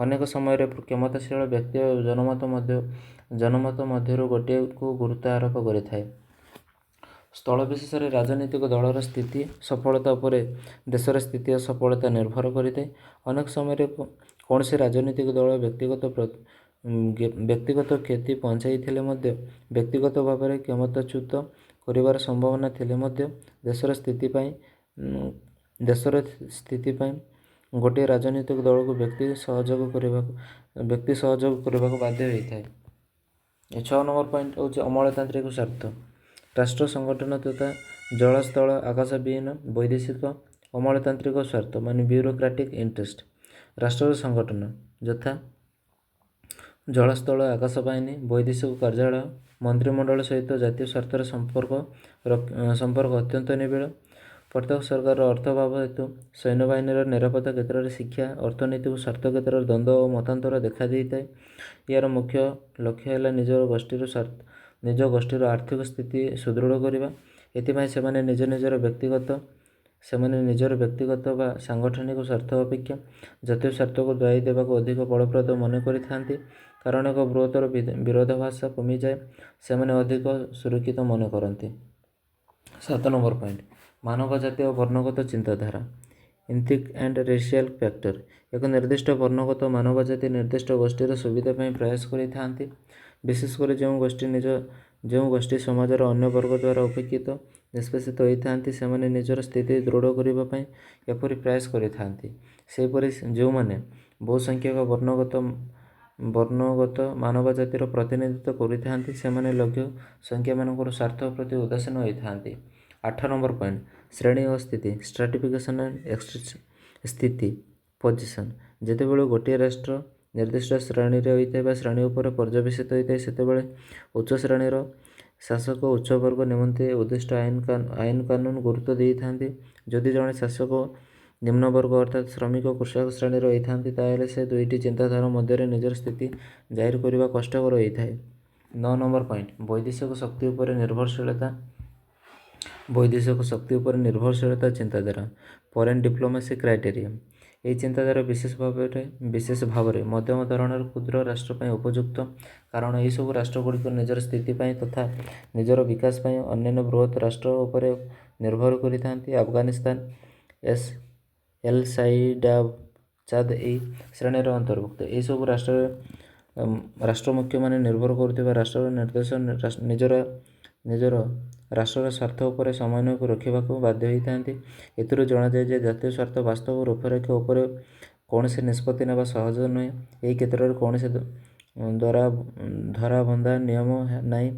ଅନେକ ସମୟରେ କ୍ଷମତାଶୀଳ ବ୍ୟକ୍ତି ଓ ଜନମତ ମଧ୍ୟରୁ ଗୋଟିଏକୁ ଗୁରୁତ୍ୱ ଆରୋପ କରିଥାଏ। ସ୍ଥଳ ବିଶେଷରେ ରାଜନୈତିକ ଦଳର ସ୍ଥିତି ସଫଳତା ଉପରେ ଦେଶର ସ୍ଥିତି ଓ ସଫଳତା ନିର୍ଭର କରିଥାଏ। ଅନେକ ସମୟରେ କୌଣସି ରାଜନୈତିକ ଦଳ ବ୍ୟକ୍ତିଗତ କ୍ଷତି ପହଞ୍ଚାଇଥିଲେ ମଧ୍ୟ ବ୍ୟକ୍ତିଗତ ଭାବରେ କ୍ଷମତାଚ୍ୟୁତ କରିବାର ସମ୍ଭାବନା ଥିଲେ ମଧ୍ୟ ଦେଶର ସ୍ଥିତି ପାଇଁ ଗୋଟିଏ ରାଜନୈତିକ ଦଳକୁ ବ୍ୟକ୍ତି ସହଯୋଗ କରିବାକୁ ବାଧ୍ୟ ହୋଇଥାଏ। 6 ନମ୍ବର ପଏଣ୍ଟ ହେଉଛି ଅମଳତାନ୍ତ୍ରିକ ସ୍ୱାର୍ଥ। ରାଷ୍ଟ୍ର ସଂଗଠନ ତଥା ଜଳ ସ୍ଥଳ ଆକାଶ ବିହୀନ ବୈଦେଶିକ ଅମଳତାନ୍ତ୍ରିକ ସ୍ୱାର୍ଥ ମାନେ ବ୍ୟୁରୋକ୍ରାଟିକ୍ ଇଣ୍ଟରେଷ୍ଟ। ରାଷ୍ଟ୍ରର ସଂଗଠନ ଯଥା ଜଳ ସ୍ଥଳ ଆକାଶ ବାହିନୀ ବୈଦେଶିକ କାର୍ଯ୍ୟାଳୟ ମନ୍ତ୍ରିମଣ୍ଡଳ ସହିତ ଜାତୀୟ ସ୍ୱାର୍ଥର ସମ୍ପର୍କ ଅତ୍ୟନ୍ତ ନିବିଡ଼। ପ୍ରତ୍ୟେକ ସରକାରର ଅର୍ଥାଭାବ ହେତୁ ସୈନ୍ୟବାହିନୀର ନିରାପତ୍ତା କ୍ଷେତ୍ରରେ ଶିକ୍ଷା ଅର୍ଥନୀତି ଓ ସ୍ୱାର୍ଥ କ୍ଷେତ୍ରରେ ଦ୍ୱନ୍ଦ୍ୱ ଓ ମତାନ୍ତର ଦେଖାଦେଇଥାଏ। ଏହାର ମୁଖ୍ୟ ଲକ୍ଷ୍ୟ ହେଲା ନିଜ ଗୋଷ୍ଠୀର ଆର୍ଥିକ ସ୍ଥିତି ସୁଦୃଢ଼ କରିବା। ଏଥିପାଇଁ ସେମାନେ ନିଜର ବ୍ୟକ୍ତିଗତ ବା ସାଂଗଠନିକ ସ୍ୱାର୍ଥ ଅପେକ୍ଷା ଜାତୀୟ ସ୍ୱାର୍ଥକୁ ଦାୟୀ ଦେବାକୁ ଅଧିକ ଫଳପ୍ରଦ ମନେ କରିଥାନ୍ତି। କାରଣ ଏକ ବୃହତ୍ତର ବିରୋଧାଭାସ କମିଯାଏ, ସେମାନେ ଅଧିକ ସୁରକ୍ଷିତ ମନେ କରନ୍ତି। 7 ନମ୍ବର ପଏଣ୍ଟ ମାନବ ଜାତି ଓ ବର୍ଣ୍ଣଗତ ଚିନ୍ତାଧାରା ଇଥିକ୍ ଆଣ୍ଡ ରେସିଆଲ ଫ୍ୟାକ୍ଟର। ଏକ ନିର୍ଦ୍ଦିଷ୍ଟ ବର୍ଣ୍ଣଗତ ମାନବ ଜାତି ନିର୍ଦ୍ଦିଷ୍ଟ ଗୋଷ୍ଠୀର ସୁବିଧା ପାଇଁ ପ୍ରୟାସ କରିଥାନ୍ତି। ବିଶେଷ କରି ଯେଉଁ ଗୋଷ୍ଠୀ ସମାଜର ଅନ୍ୟ ବର୍ଗ ଦ୍ୱାରା ଉପେକ୍ଷିତ ନିଷ୍ପେଷିତ ହୋଇଥାନ୍ତି, ସେମାନେ ନିଜର ସ୍ଥିତି ଦୃଢ଼ କରିବା ପାଇଁ ଏପରି ପ୍ରୟାସ କରିଥାନ୍ତି। ସେହିପରି ଯେଉଁମାନେ ବହୁସଂଖ୍ୟକ ବର୍ଣ୍ଣଗତ ମାନବ ଜାତିର ପ୍ରତିନିଧିତ୍ୱ କରିଥାନ୍ତି, ସେମାନେ ଲଘୁ ସଂଖ୍ୟାମାନଙ୍କର ସ୍ୱାର୍ଥ ପ୍ରତି ଉଦାସୀନ ହୋଇଥାନ୍ତି। 8 ନମ୍ବର ପଏଣ୍ଟ ଶ୍ରେଣୀ ଓ ସ୍ଥିତି ଷ୍ଟ୍ରାଟିଫିକେସନ ସ୍ଥିତି ପୋଜିସନ୍। ଯେତେବେଳେ ଗୋଟିଏ ରାଷ୍ଟ୍ର ନିର୍ଦ୍ଦିଷ୍ଟ ଶ୍ରେଣୀରେ ହୋଇଥାଏ ବା ଶ୍ରେଣୀ ଉପରେ ପର୍ଯ୍ୟବେସିତ ହୋଇଥାଏ, ସେତେବେଳେ ଉଚ୍ଚ ଶ୍ରେଣୀର ଶାସକ ଉଚ୍ଚ ବର୍ଗ ନିମନ୍ତେ ଉଦ୍ଦିଷ୍ଟ ଆଇନ କାନୁନ ଗୁରୁତ୍ୱ ଦେଇଥାନ୍ତି। ଯଦି ଜଣେ ଶାସକ ନିମ୍ନବର୍ଗ ଅର୍ଥାତ୍ ଶ୍ରମିକ କୃଷକ ଶ୍ରେଣୀର ହୋଇଥାନ୍ତି, ତାହେଲେ ସେ ଦୁଇଟି ଚିନ୍ତାଧାରା ମଧ୍ୟରେ ନିଜର ସ୍ଥିତି ଜାହିର କରିବା କଷ୍ଟକର ହୋଇଥାଏ। 9 ନମ୍ବର ପଏଣ୍ଟ ବୈଦେଶିକ ଶକ୍ତି ଉପରେ ନିର୍ଭରଶୀଳତା ଚିନ୍ତାଧାରା ଫରେନ୍ ଡିପ୍ଲୋମାସି କ୍ରାଇଟେରିଆ। ଏହି ଚିନ୍ତାଧାରା ବିଶେଷ ଭାବରେ ମଧ୍ୟମ ଧରଣର କ୍ଷୁଦ୍ର ରାଷ୍ଟ୍ର ପାଇଁ ଉପଯୁକ୍ତ, କାରଣ ଏହିସବୁ ରାଷ୍ଟ୍ରଗୁଡ଼ିକ ନିଜର ସ୍ଥିତି ପାଇଁ ତଥା ନିଜର ବିକାଶ ପାଇଁ ଅନ୍ୟାନ୍ୟ ବୃହତ୍ ରାଷ୍ଟ୍ର ଉପରେ ନିର୍ଭର କରିଥାନ୍ତି। ଆଫଗାନିସ୍ତାନ ଏଲ୍ ସାଇଡ୍ ଚାଦ୍ ଏହି ଶ୍ରେଣୀର ଅନ୍ତର୍ଭୁକ୍ତ। ଏହିସବୁ ରାଷ୍ଟ୍ରମୁଖ୍ୟମାନେ ନିର୍ଭର କରୁଥିବା ରାଷ୍ଟ୍ରର ନିଜର ରାଷ୍ଟ୍ରର ସ୍ୱାର୍ଥ ଉପରେ ସମନ୍ୱୟକୁ ରଖିବାକୁ ବାଧ୍ୟ ହୋଇଥାନ୍ତି। ଏଥିରୁ ଜଣାଯାଏ ଯେ ଜାତୀୟ ସ୍ୱାର୍ଥ ବାସ୍ତବ ରୂପରେଖ ଉପରେ କୌଣସି ନିଷ୍ପତ୍ତି ନେବା ସହଜ ନୁହେଁ। ଏହି କ୍ଷେତ୍ରରେ କୌଣସି ଧରାବନ୍ଧା ନିୟମ ନାହିଁ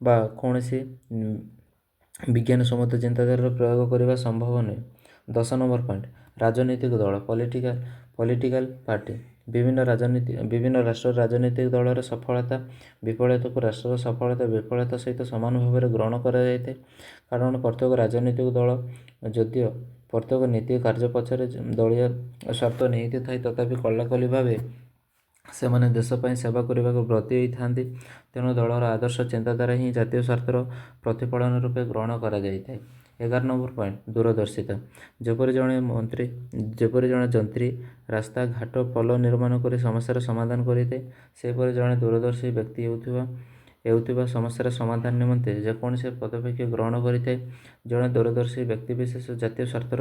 ବା କୌଣସି ବିଜ୍ଞାନସମ୍ମତ ଚିନ୍ତାଧାରାର ପ୍ରୟୋଗ କରିବା ସମ୍ଭବ ନୁହେଁ। 10 ନମ୍ବର ପଏଣ୍ଟ ରାଜନୈତିକ ଦଳ ପଲିଟିକାଲ ପାର୍ଟି। ବିଭିନ୍ନ ରାଷ୍ଟ୍ରର ରାଜନୈତିକ ଦଳର ସଫଳତା ବିଫଳତାକୁ ରାଷ୍ଟ୍ରର ସଫଳତା ବିଫଳତା ସହିତ ସମାନ ଭାବରେ ଗ୍ରହଣ କରାଯାଇଥାଏ। କାରଣ ପ୍ରତ୍ୟେକ ରାଜନୈତିକ ଦଳ ଯଦିଓ ପ୍ରତ୍ୟେକ ନୀତି କାର୍ଯ୍ୟ ପଛରେ ଦଳୀୟ ସ୍ୱାର୍ଥ ନିହିତ ଥାଏ, ତଥାପି କଲାକଲି ଭାବେ ସେମାନେ ଦେଶ ପାଇଁ ସେବା କରିବାକୁ ବ୍ରତୀ ହୋଇଥାନ୍ତି। ତେଣୁ ଦଳର ଆଦର୍ଶ ଚିନ୍ତାଧାରା ହିଁ ଜାତୀୟ ସ୍ୱାର୍ଥର ପ୍ରତିଫଳନ ରୂପେ ଗ୍ରହଣ କରାଯାଇଥାଏ। 11 ନମ୍ବର ପଏଣ୍ଟ, ଦୂରଦର୍ଶିତା। ଯେପରି ଜଣେ ଯନ୍ତ୍ରୀ ରାସ୍ତା ଘାଟ ପୋଲ ନିର୍ମାଣ କରି ସମସ୍ୟାର ସମାଧାନ କରିଥାଏ, ସେହିପରି ଜଣେ ଦୂରଦର୍ଶୀ ବ୍ୟକ୍ତି ହେଉଥିବା ସମସ୍ୟାର ସମାଧାନ ନିମନ୍ତେ ଯେକୌଣସି ପଦକ୍ଷେପ ଗ୍ରହଣ କରିଥାଏ। ଜଣେ ଦୂରଦର୍ଶୀ ବ୍ୟକ୍ତିବିଶେଷ ଜାତୀୟ ସ୍ୱାର୍ଥର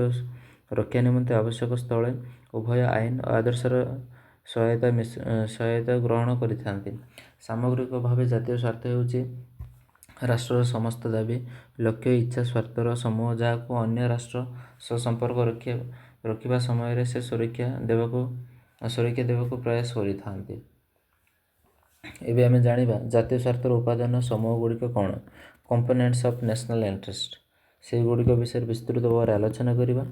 ରକ୍ଷା ନିମନ୍ତେ ଆବଶ୍ୟକ ସ୍ଥଳେ ଉଭୟ ଆଇନ ଓ ଆଦର୍ଶର ସହାୟତା ଗ୍ରହଣ କରିଥାନ୍ତି। ସାମଗ୍ରିକ ଭାବେ ଜାତୀୟ ସ୍ୱାର୍ଥ ହେଉଛି ରାଷ୍ଟ୍ରର ସମସ୍ତ ଦାବି, ଲକ୍ଷ୍ୟ, ଇଚ୍ଛା, ସ୍ୱାର୍ଥର ସମୂହ ଯାହାକୁ ଅନ୍ୟ ରାଷ୍ଟ୍ର ସହ ସମ୍ପର୍କ ରଖିବା ସମୟରେ ସେ ସୁରକ୍ଷା ଦେବାକୁ ପ୍ରୟାସ କରିଥାନ୍ତି। ଏବେ ଆମେ ଜାଣିବା ଜାତୀୟ ସ୍ୱାର୍ଥର ଉପାଦାନ ସମୂହ ଗୁଡ଼ିକ କ'ଣ? Components of national interest. ସେଗୁଡ଼ିକ ବିଷୟରେ ବିସ୍ତୃତ ଭାବରେ ଆଲୋଚନା କରିବା।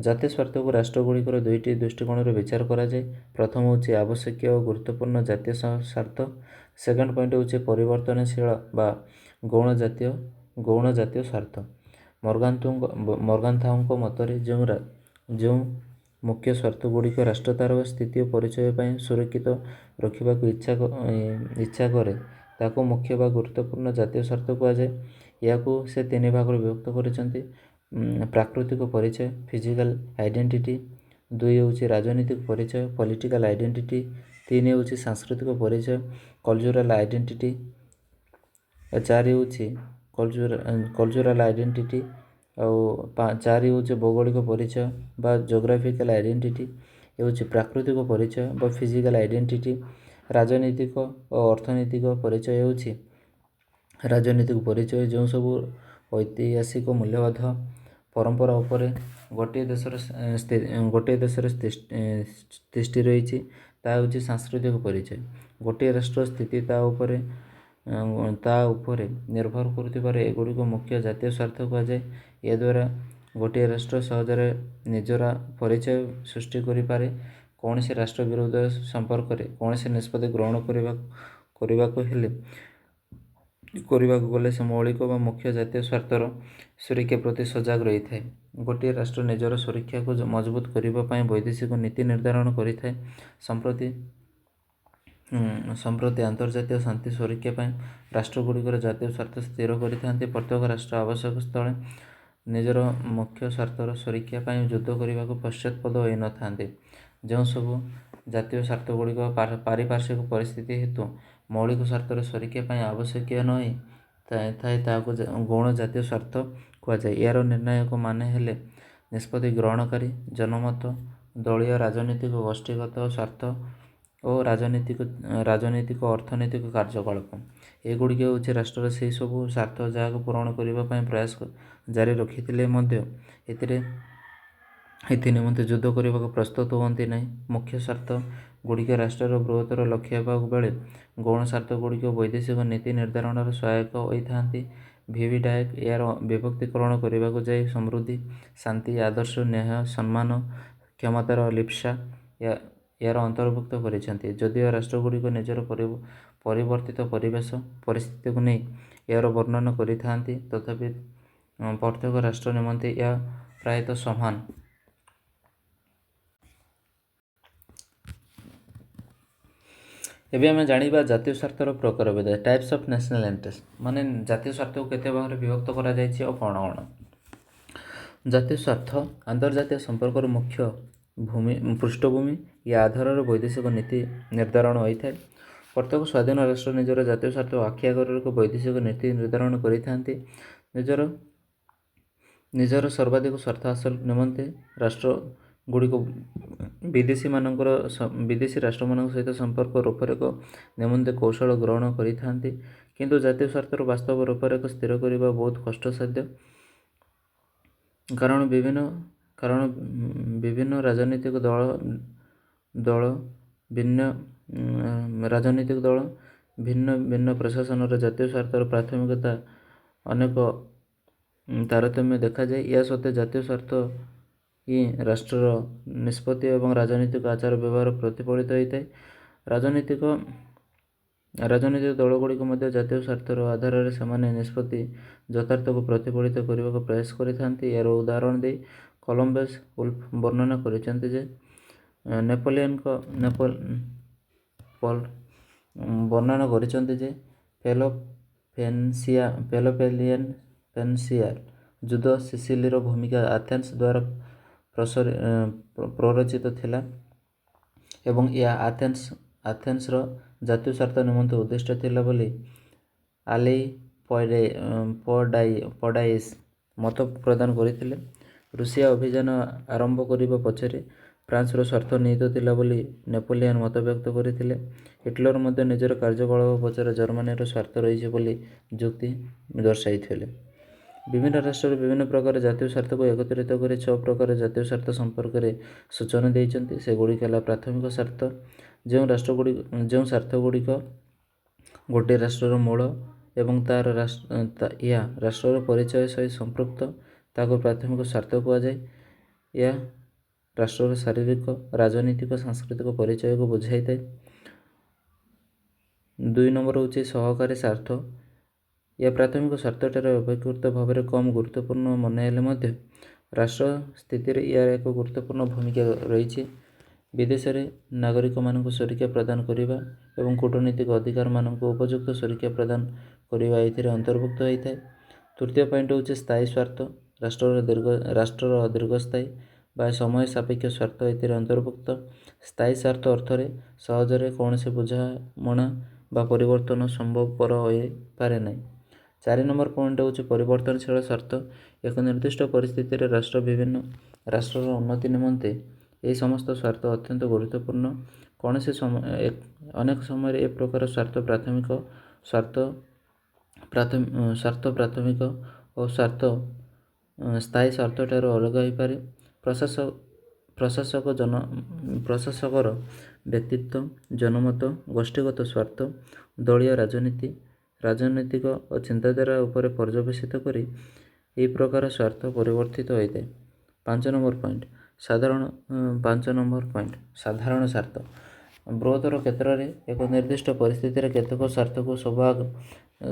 ଜାତୀୟ ସ୍ୱାର୍ଥକୁ ରାଷ୍ଟ୍ରଗୁଡ଼ିକର ଦୁଇଟି ଦୃଷ୍ଟିକୋଣରୁ ବିଚାର କରାଯାଏ। ପ୍ରଥମ ହେଉଛି ଆବଶ୍ୟକୀୟ ଓ ଗୁରୁତ୍ୱପୂର୍ଣ୍ଣ ଜାତୀୟ ସ୍ୱାର୍ଥ। ସେକେଣ୍ଡ ପଏଣ୍ଟ ହେଉଛି ପରିବର୍ତ୍ତନଶୀଳ ବା ଗୌଣ ଜାତୀୟ ସ୍ୱାର୍ଥ। ମର୍ଗାନ୍ଥାଉଙ୍କ ମତରେ ଯେଉଁ ମୁଖ୍ୟ ସ୍ୱାର୍ଥଗୁଡ଼ିକ ରାଷ୍ଟ୍ର ତା'ର ସ୍ଥିତି ଓ ପରିଚୟ ପାଇଁ ସୁରକ୍ଷିତ ରଖିବାକୁ ଇଚ୍ଛା କରେ ତାକୁ ମୁଖ୍ୟ ବା ଗୁରୁତ୍ୱପୂର୍ଣ୍ଣ ଜାତୀୟ ସ୍ୱାର୍ଥ କୁହାଯାଏ। ଏହାକୁ ସେ ତିନି ଭାଗରେ ବିଭକ୍ତ କରିଛନ୍ତି। ପ୍ରାକୃତିକ ପରିଚୟ ଫିଜିକାଲ ଆଇଡେଣ୍ଟିଟି, ଦୁଇ ହେଉଛି ରାଜନୈତିକ ପରିଚୟ ପଲିଟିକାଲ ଆଇଡେଣ୍ଟିଟି, ତିନି ହେଉଛି ସାଂସ୍କୃତିକ ପରିଚୟ କଲଚରାଲ ଆଇଡେଣ୍ଟିଟି, ଚାରି ହେଉଛି କଲଚରାଲ ଆଇଡେଣ୍ଟିଟି, ଆଉ ଚାରି ହେଉଛି ଭୌଗୋଳିକ ପରିଚୟ ବା ଜୋଗ୍ରାଫିକାଲ ଆଇଡେଣ୍ଟିଟି। ହେଉଛି ପ୍ରାକୃତିକ ପରିଚୟ ବା ଫିଜିକାଲ ଆଇଡେଣ୍ଟିଟି। ରାଜନୈତିକ ଓ ଅର୍ଥନୈତିକ ପରିଚୟ ହେଉଛି ରାଜନୈତିକ ପରିଚୟ ଯେଉଁ ସବୁ ଐତିହାସିକ ମୂଲ୍ୟବୋଧ ପରମ୍ପରା ଉପରେ ଗୋଟିଏ ଦେଶର ତିଷ୍ଠି ରହିଛି ତାହା ହେଉଛି ସାଂସ୍କୃତିକ ପରିଚୟ। ଗୋଟିଏ ରାଷ୍ଟ୍ର ସ୍ଥିତି ତା ଉପରେ ନିର୍ଭର କରୁଥିବାରୁ ଏଗୁଡ଼ିକୁ ମୁଖ୍ୟ ଜାତୀୟ ସ୍ୱାର୍ଥ କୁହାଯାଏ। ଏହାଦ୍ୱାରା ଗୋଟିଏ ରାଷ୍ଟ୍ର ସହଜରେ ନିଜର ପରିଚୟ ସୃଷ୍ଟି କରିପାରେ। କୌଣସି ରାଷ୍ଟ୍ର ବିରୋଧ ସମ୍ପର୍କରେ କୌଣସି ନିଷ୍ପତ୍ତି ଗ୍ରହଣ କରିବାକୁ ଗଲେ ସେ ମୌଳିକ ବା ମୁଖ୍ୟ ଜାତୀୟ ସ୍ୱାର୍ଥର ସୁରକ୍ଷା ପ୍ରତି ସଜାଗ ରହିଥାଏ। ଗୋଟିଏ ରାଷ୍ଟ୍ର ନିଜର ସୁରକ୍ଷାକୁ ମଜବୁତ କରିବା ପାଇଁ ବୈଦେଶିକ ନୀତି ନିର୍ଦ୍ଧାରଣ କରିଥାଏ। ସମ୍ପ୍ରତି ଆନ୍ତର୍ଜାତୀୟ ଶାନ୍ତି ସୁରକ୍ଷା ପାଇଁ ରାଷ୍ଟ୍ରଗୁଡ଼ିକର ଜାତୀୟ ସ୍ୱାର୍ଥ ସ୍ଥିର କରିଥାନ୍ତି। ପ୍ରତ୍ୟେକ ରାଷ୍ଟ୍ର ଆବଶ୍ୟକ ସ୍ଥଳେ ନିଜର ମୁଖ୍ୟ ସ୍ୱାର୍ଥର ସୁରକ୍ଷା ପାଇଁ ଯୁଦ୍ଧ କରିବାକୁ ପଶ୍ଚାତପଦ ହୋଇନଥାନ୍ତି। ଯେଉଁ ସବୁ ଜାତୀୟ ସ୍ୱାର୍ଥଗୁଡ଼ିକ ପାରିପାର୍ଶ୍ୱିକ ପରିସ୍ଥିତି ହେତୁ ମୌଳିକ ସ୍ୱାର୍ଥର ସୁରକ୍ଷା ପାଇଁ ଆବଶ୍ୟକୀୟ ନ ଥାଏ ତାହାକୁ ଗୌଣ ଜାତୀୟ ସ୍ୱାର୍ଥ କୁହାଯାଏ। ଏହାର ନିର୍ଣ୍ଣାୟକ ମାନେ ହେଲେ ନିଷ୍ପତ୍ତି ଗ୍ରହଣକାରୀ ଜନମତ, ଦଳୀୟ ରାଜନୈତିକ ଗୋଷ୍ଠୀଗତ ସ୍ୱାର୍ଥ ଓ ରାଜନୈତିକ ଅର୍ଥନୈତିକ କାର୍ଯ୍ୟକଳାପ। ଏଗୁଡ଼ିକ ହେଉଛି ରାଷ୍ଟ୍ରର ସେହି ସବୁ ସ୍ୱାର୍ଥ ଯାହାକୁ ପୂରଣ କରିବା ପାଇଁ ପ୍ରୟାସ ଜାରି ରଖିଥିଲେ ମଧ୍ୟ ଏଥି ନିମନ୍ତେ ଯୁଦ୍ଧ କରିବାକୁ ପ୍ରସ୍ତୁତ ହୁଅନ୍ତି ନାହିଁ। ମୁଖ୍ୟ ସ୍ୱାର୍ଥ ଗୁଡ଼ିକ ରାଷ୍ଟ୍ରର ବୃହତ୍ତର ଲକ୍ଷ୍ୟ ହେବା ବେଳେ ଗୌଣ ସ୍ୱାର୍ଥ ଗୁଡ଼ିକ ବୈଦେଶିକ ନୀତି ନିର୍ଦ୍ଧାରଣରେ ସହାୟକ ହୋଇଥାନ୍ତି। ଭିଭି ଡାଏକ୍ ଏହାର ବିଭକ୍ତିକରଣ କରିବାକୁ ଯାଇ ସମୃଦ୍ଧି, ଶାନ୍ତି, ଆଦର୍ଶ, ନ୍ୟାୟ, ସମ୍ମାନ, କ୍ଷମତାର ଲିପ୍ସା ଏହାର ଅନ୍ତର୍ଭୁକ୍ତ କରିଛନ୍ତି। ଯଦିଓ ରାଷ୍ଟ୍ରଗୁଡ଼ିକ ନିଜର ପରିବର୍ତ୍ତିତ ପରିସ୍ଥିତିକୁ ନେଇ ଏହାର ବର୍ଣ୍ଣନା କରିଥାନ୍ତି ତଥାପି ପ୍ରତ୍ୟେକ ରାଷ୍ଟ୍ର ନିମନ୍ତେ ଏହା ପ୍ରାୟତଃ ସମାନ। ଏବେ ଆମେ ଜାଣିବା ଜାତୀୟ ସ୍ୱାର୍ଥର ପ୍ରକାରଭେଦ ଟାଇପ୍ସ ଅଫ୍ ନ୍ୟାସନାଲ୍ ଇଣ୍ଟରେଷ୍ଟ। ମାନେ ଜାତୀୟ ସ୍ୱାର୍ଥକୁ କେତେ ଭାଗରେ ବିଭକ୍ତ କରାଯାଇଛି ଆଉ କ'ଣ କ'ଣ? ଜାତୀୟ ସ୍ୱାର୍ଥ ଆନ୍ତର୍ଜାତୀୟ ସମ୍ପର୍କର ମୁଖ୍ୟ ପୃଷ୍ଠଭୂମି। ଏହା ଆଧାରରେ ବୈଦେଶିକ ନୀତି ନିର୍ଦ୍ଧାରଣ ହୋଇଥାଏ। ପ୍ରତ୍ୟେକ ସ୍ୱାଧୀନ ରାଷ୍ଟ୍ର ନିଜର ଜାତୀୟ ସ୍ୱାର୍ଥକୁ ଆଖି ଆଗରେ ରଖି ବୈଦେଶିକ ନୀତି ନିର୍ଦ୍ଧାରଣ କରିଥାନ୍ତି। ନିଜର ସର୍ବାଧିକ ସ୍ୱାର୍ଥ ହାସଲ ନିମନ୍ତେ ରାଷ୍ଟ୍ରଗୁଡ଼ିକ ବିଦେଶୀ ରାଷ୍ଟ୍ରମାନଙ୍କ ସହିତ ସମ୍ପର୍କ ରୂପରେଖ ନିମନ୍ତେ କୌଶଳ ଗ୍ରହଣ କରିଥାନ୍ତି। କିନ୍ତୁ ଜାତୀୟ ସ୍ୱାର୍ଥର ବାସ୍ତବ ରୂପରେଖ ସ୍ଥିର କରିବା ବହୁତ କଷ୍ଟସାଧ୍ୟ। କାରଣ ବିଭିନ୍ନ ରାଜନୈତିକ ଦଳ ଭିନ୍ନ ଭିନ୍ନ ପ୍ରଶାସନର ଜାତୀୟ ସ୍ୱାର୍ଥର ପ୍ରାଥମିକତା ଅନେକ ତାରତମ୍ୟ ଦେଖାଯାଏ। ଏହା ସତ୍ତ୍ୱେ ଜାତୀୟ ସ୍ୱାର୍ଥ ହିଁ ରାଷ୍ଟ୍ରର ନିଷ୍ପତ୍ତି ଏବଂ ରାଜନୈତିକ ଆଚାର ବ୍ୟବହାର ପ୍ରତିଫଳିତ ହୋଇଥାଏ। ରାଜନୈତିକ ଦଳଗୁଡ଼ିକ ମଧ୍ୟ ଜାତୀୟ ସ୍ୱାର୍ଥର ଆଧାରରେ ସେମାନେ ନିଷ୍ପତ୍ତି ଯଥାର୍ଥକୁ ପ୍ରତିଫଳିତ କରିବାକୁ ପ୍ରୟାସ କରିଥାନ୍ତି। ଏହାର ଉଦାହରଣ ଦେଇ କଲମ୍ବସ୍ ଉଲ୍ଫ ବର୍ଣ୍ଣନା କରିଛନ୍ତି ଯେ ବର୍ଣ୍ଣନା କରିଛନ୍ତି ଯେ ପେଲୋପେଲିଆନ ଫେନ୍ସିଆର ଯୁଦ୍ଧ ସିସିଲିର ଭୂମିକା ଆଥେନ୍ସ ଦ୍ୱାରା ପ୍ରରୋଚିତ ଥିଲା ଏବଂ ଏହା ଆଥେନ୍ସର ଜାତୀୟ ସ୍ୱାର୍ଥ ନିମନ୍ତେ ଉଦ୍ଦିଷ୍ଟ ଥିଲା ବୋଲି ପଡାଇସ୍ ମତ ପ୍ରଦାନ କରିଥିଲେ। ରୁଷିଆ ଅଭିଯାନ ଆରମ୍ଭ କରିବା ପଛରେ ଫ୍ରାନ୍ସର ସ୍ୱାର୍ଥ ନିହିତ ଥିଲା ବୋଲି ନେପୋଲିଆନ ମତବ୍ୟକ୍ତ କରିଥିଲେ। ହିଟଲର ମଧ୍ୟ ନିଜର କାର୍ଯ୍ୟକଳାପ ପଛରେ ଜର୍ମାନୀର ସ୍ୱାର୍ଥ ରହିଛି ବୋଲି ଯୁକ୍ତି ଦର୍ଶାଇଥିଲେ। ବିଭିନ୍ନ ରାଷ୍ଟ୍ରର ବିଭିନ୍ନ ପ୍ରକାର ଜାତୀୟ ସ୍ୱାର୍ଥକୁ ଏକତ୍ରିତ କରି 6 ପ୍ରକାର ଜାତୀୟ ସ୍ୱାର୍ଥ ସମ୍ପର୍କରେ ସୂଚନା ଦେଇଛନ୍ତି। ସେଗୁଡ଼ିକ ହେଲା ପ୍ରାଥମିକ ସ୍ୱାର୍ଥ, ଯେଉଁ ସ୍ୱାର୍ଥଗୁଡ଼ିକ ଗୋଟିଏ ରାଷ୍ଟ୍ରର ମୂଳ ଏବଂ ଏହା ରାଷ୍ଟ୍ରର ପରିଚୟ ସହିତ ସମ୍ପୃକ୍ତ ତାହାକୁ ପ୍ରାଥମିକ ସ୍ୱାର୍ଥ କୁହାଯାଏ। ଏହା ରାଷ୍ଟ୍ରର ଶାରୀରିକ, ରାଜନୈତିକ, ସାଂସ୍କୃତିକ ପରିଚୟକୁ ବୁଝାଇଥାଏ। 2 ନମ୍ବର ହେଉଛି ସହକାରୀ ସ୍ୱାର୍ଥ। ଏହା ପ୍ରାଥମିକ ସ୍ୱାର୍ଥଠାରୁ ଅପେକ୍ଷାକୃତ ଭାବରେ କମ୍ ଗୁରୁତ୍ୱପୂର୍ଣ୍ଣ ମନେ ହେଲେ ମଧ୍ୟ ରାଷ୍ଟ୍ର ସ୍ଥିତିରେ ଏହାର ଏକ ଗୁରୁତ୍ୱପୂର୍ଣ୍ଣ ଭୂମିକା ରହିଛି। ବିଦେଶରେ ନାଗରିକମାନଙ୍କୁ ସୁରକ୍ଷା ପ୍ରଦାନ କରିବା ଏବଂ କୂଟନୈତିକ ଅଧିକାରୀମାନଙ୍କୁ ଉପଯୁକ୍ତ ସୁରକ୍ଷା ପ୍ରଦାନ କରିବା ଏଥିରେ ଅନ୍ତର୍ଭୁକ୍ତ ହୋଇଥାଏ। ତୃତୀୟ ପଏଣ୍ଟ ହେଉଛି ସ୍ଥାୟୀ ସ୍ୱାର୍ଥ। ରାଷ୍ଟ୍ରର ଦୀର୍ଘସ୍ଥାୟୀ ବା ସମୟ ସାପେକ୍ଷ ସ୍ୱାର୍ଥ ଏଥିରେ ଅନ୍ତର୍ଭୁକ୍ତ। ସ୍ଥାୟୀ ସ୍ୱାର୍ଥ ଅର୍ଥରେ ସହଜରେ କୌଣସି ବୁଝାମଣା ବା ପରିବର୍ତ୍ତନ ସମ୍ଭବପର ହୋଇପାରେ ନାହିଁ। 4 ନମ୍ବର ପଏଣ୍ଟ ହେଉଛି ପରିବର୍ତ୍ତନଶୀଳ ସ୍ୱାର୍ଥ। ଏକ ନିର୍ଦ୍ଦିଷ୍ଟ ପରିସ୍ଥିତିରେ ରାଷ୍ଟ୍ରର ଉନ୍ନତି ନିମନ୍ତେ ଏହି ସମସ୍ତ ସ୍ୱାର୍ଥ ଅତ୍ୟନ୍ତ ଗୁରୁତ୍ୱପୂର୍ଣ୍ଣ। ଅନେକ ସମୟରେ ଏ ପ୍ରକାର ସ୍ୱାର୍ଥ ପ୍ରାଥମିକ ଓ ସ୍ଥାୟୀ ସ୍ୱାର୍ଥଠାରୁ ଅଲଗା ହୋଇପାରେ। ପ୍ରଶାସକର ବ୍ୟକ୍ତିତ୍ୱ, ଜନମତ, ଗୋଷ୍ଠୀଗତ ସ୍ୱାର୍ଥ, ଦଳୀୟ ରାଜନୈତିକ ଓ ଚିନ୍ତାଧାରା ଉପରେ ପର୍ଯ୍ୟବେସିତ କରି ଏହି ପ୍ରକାର ସ୍ୱାର୍ଥ ପରିବର୍ତ୍ତିତ ହୋଇଥାଏ। 5 ନମ୍ବର ପଏଣ୍ଟ ସାଧାରଣ ସ୍ୱାର୍ଥ। ବୃହତ୍ତର କ୍ଷେତ୍ରରେ ଏକ ନିର୍ଦ୍ଦିଷ୍ଟ ପରିସ୍ଥିତିରେ କେତେକ ସ୍ୱାର୍ଥକୁ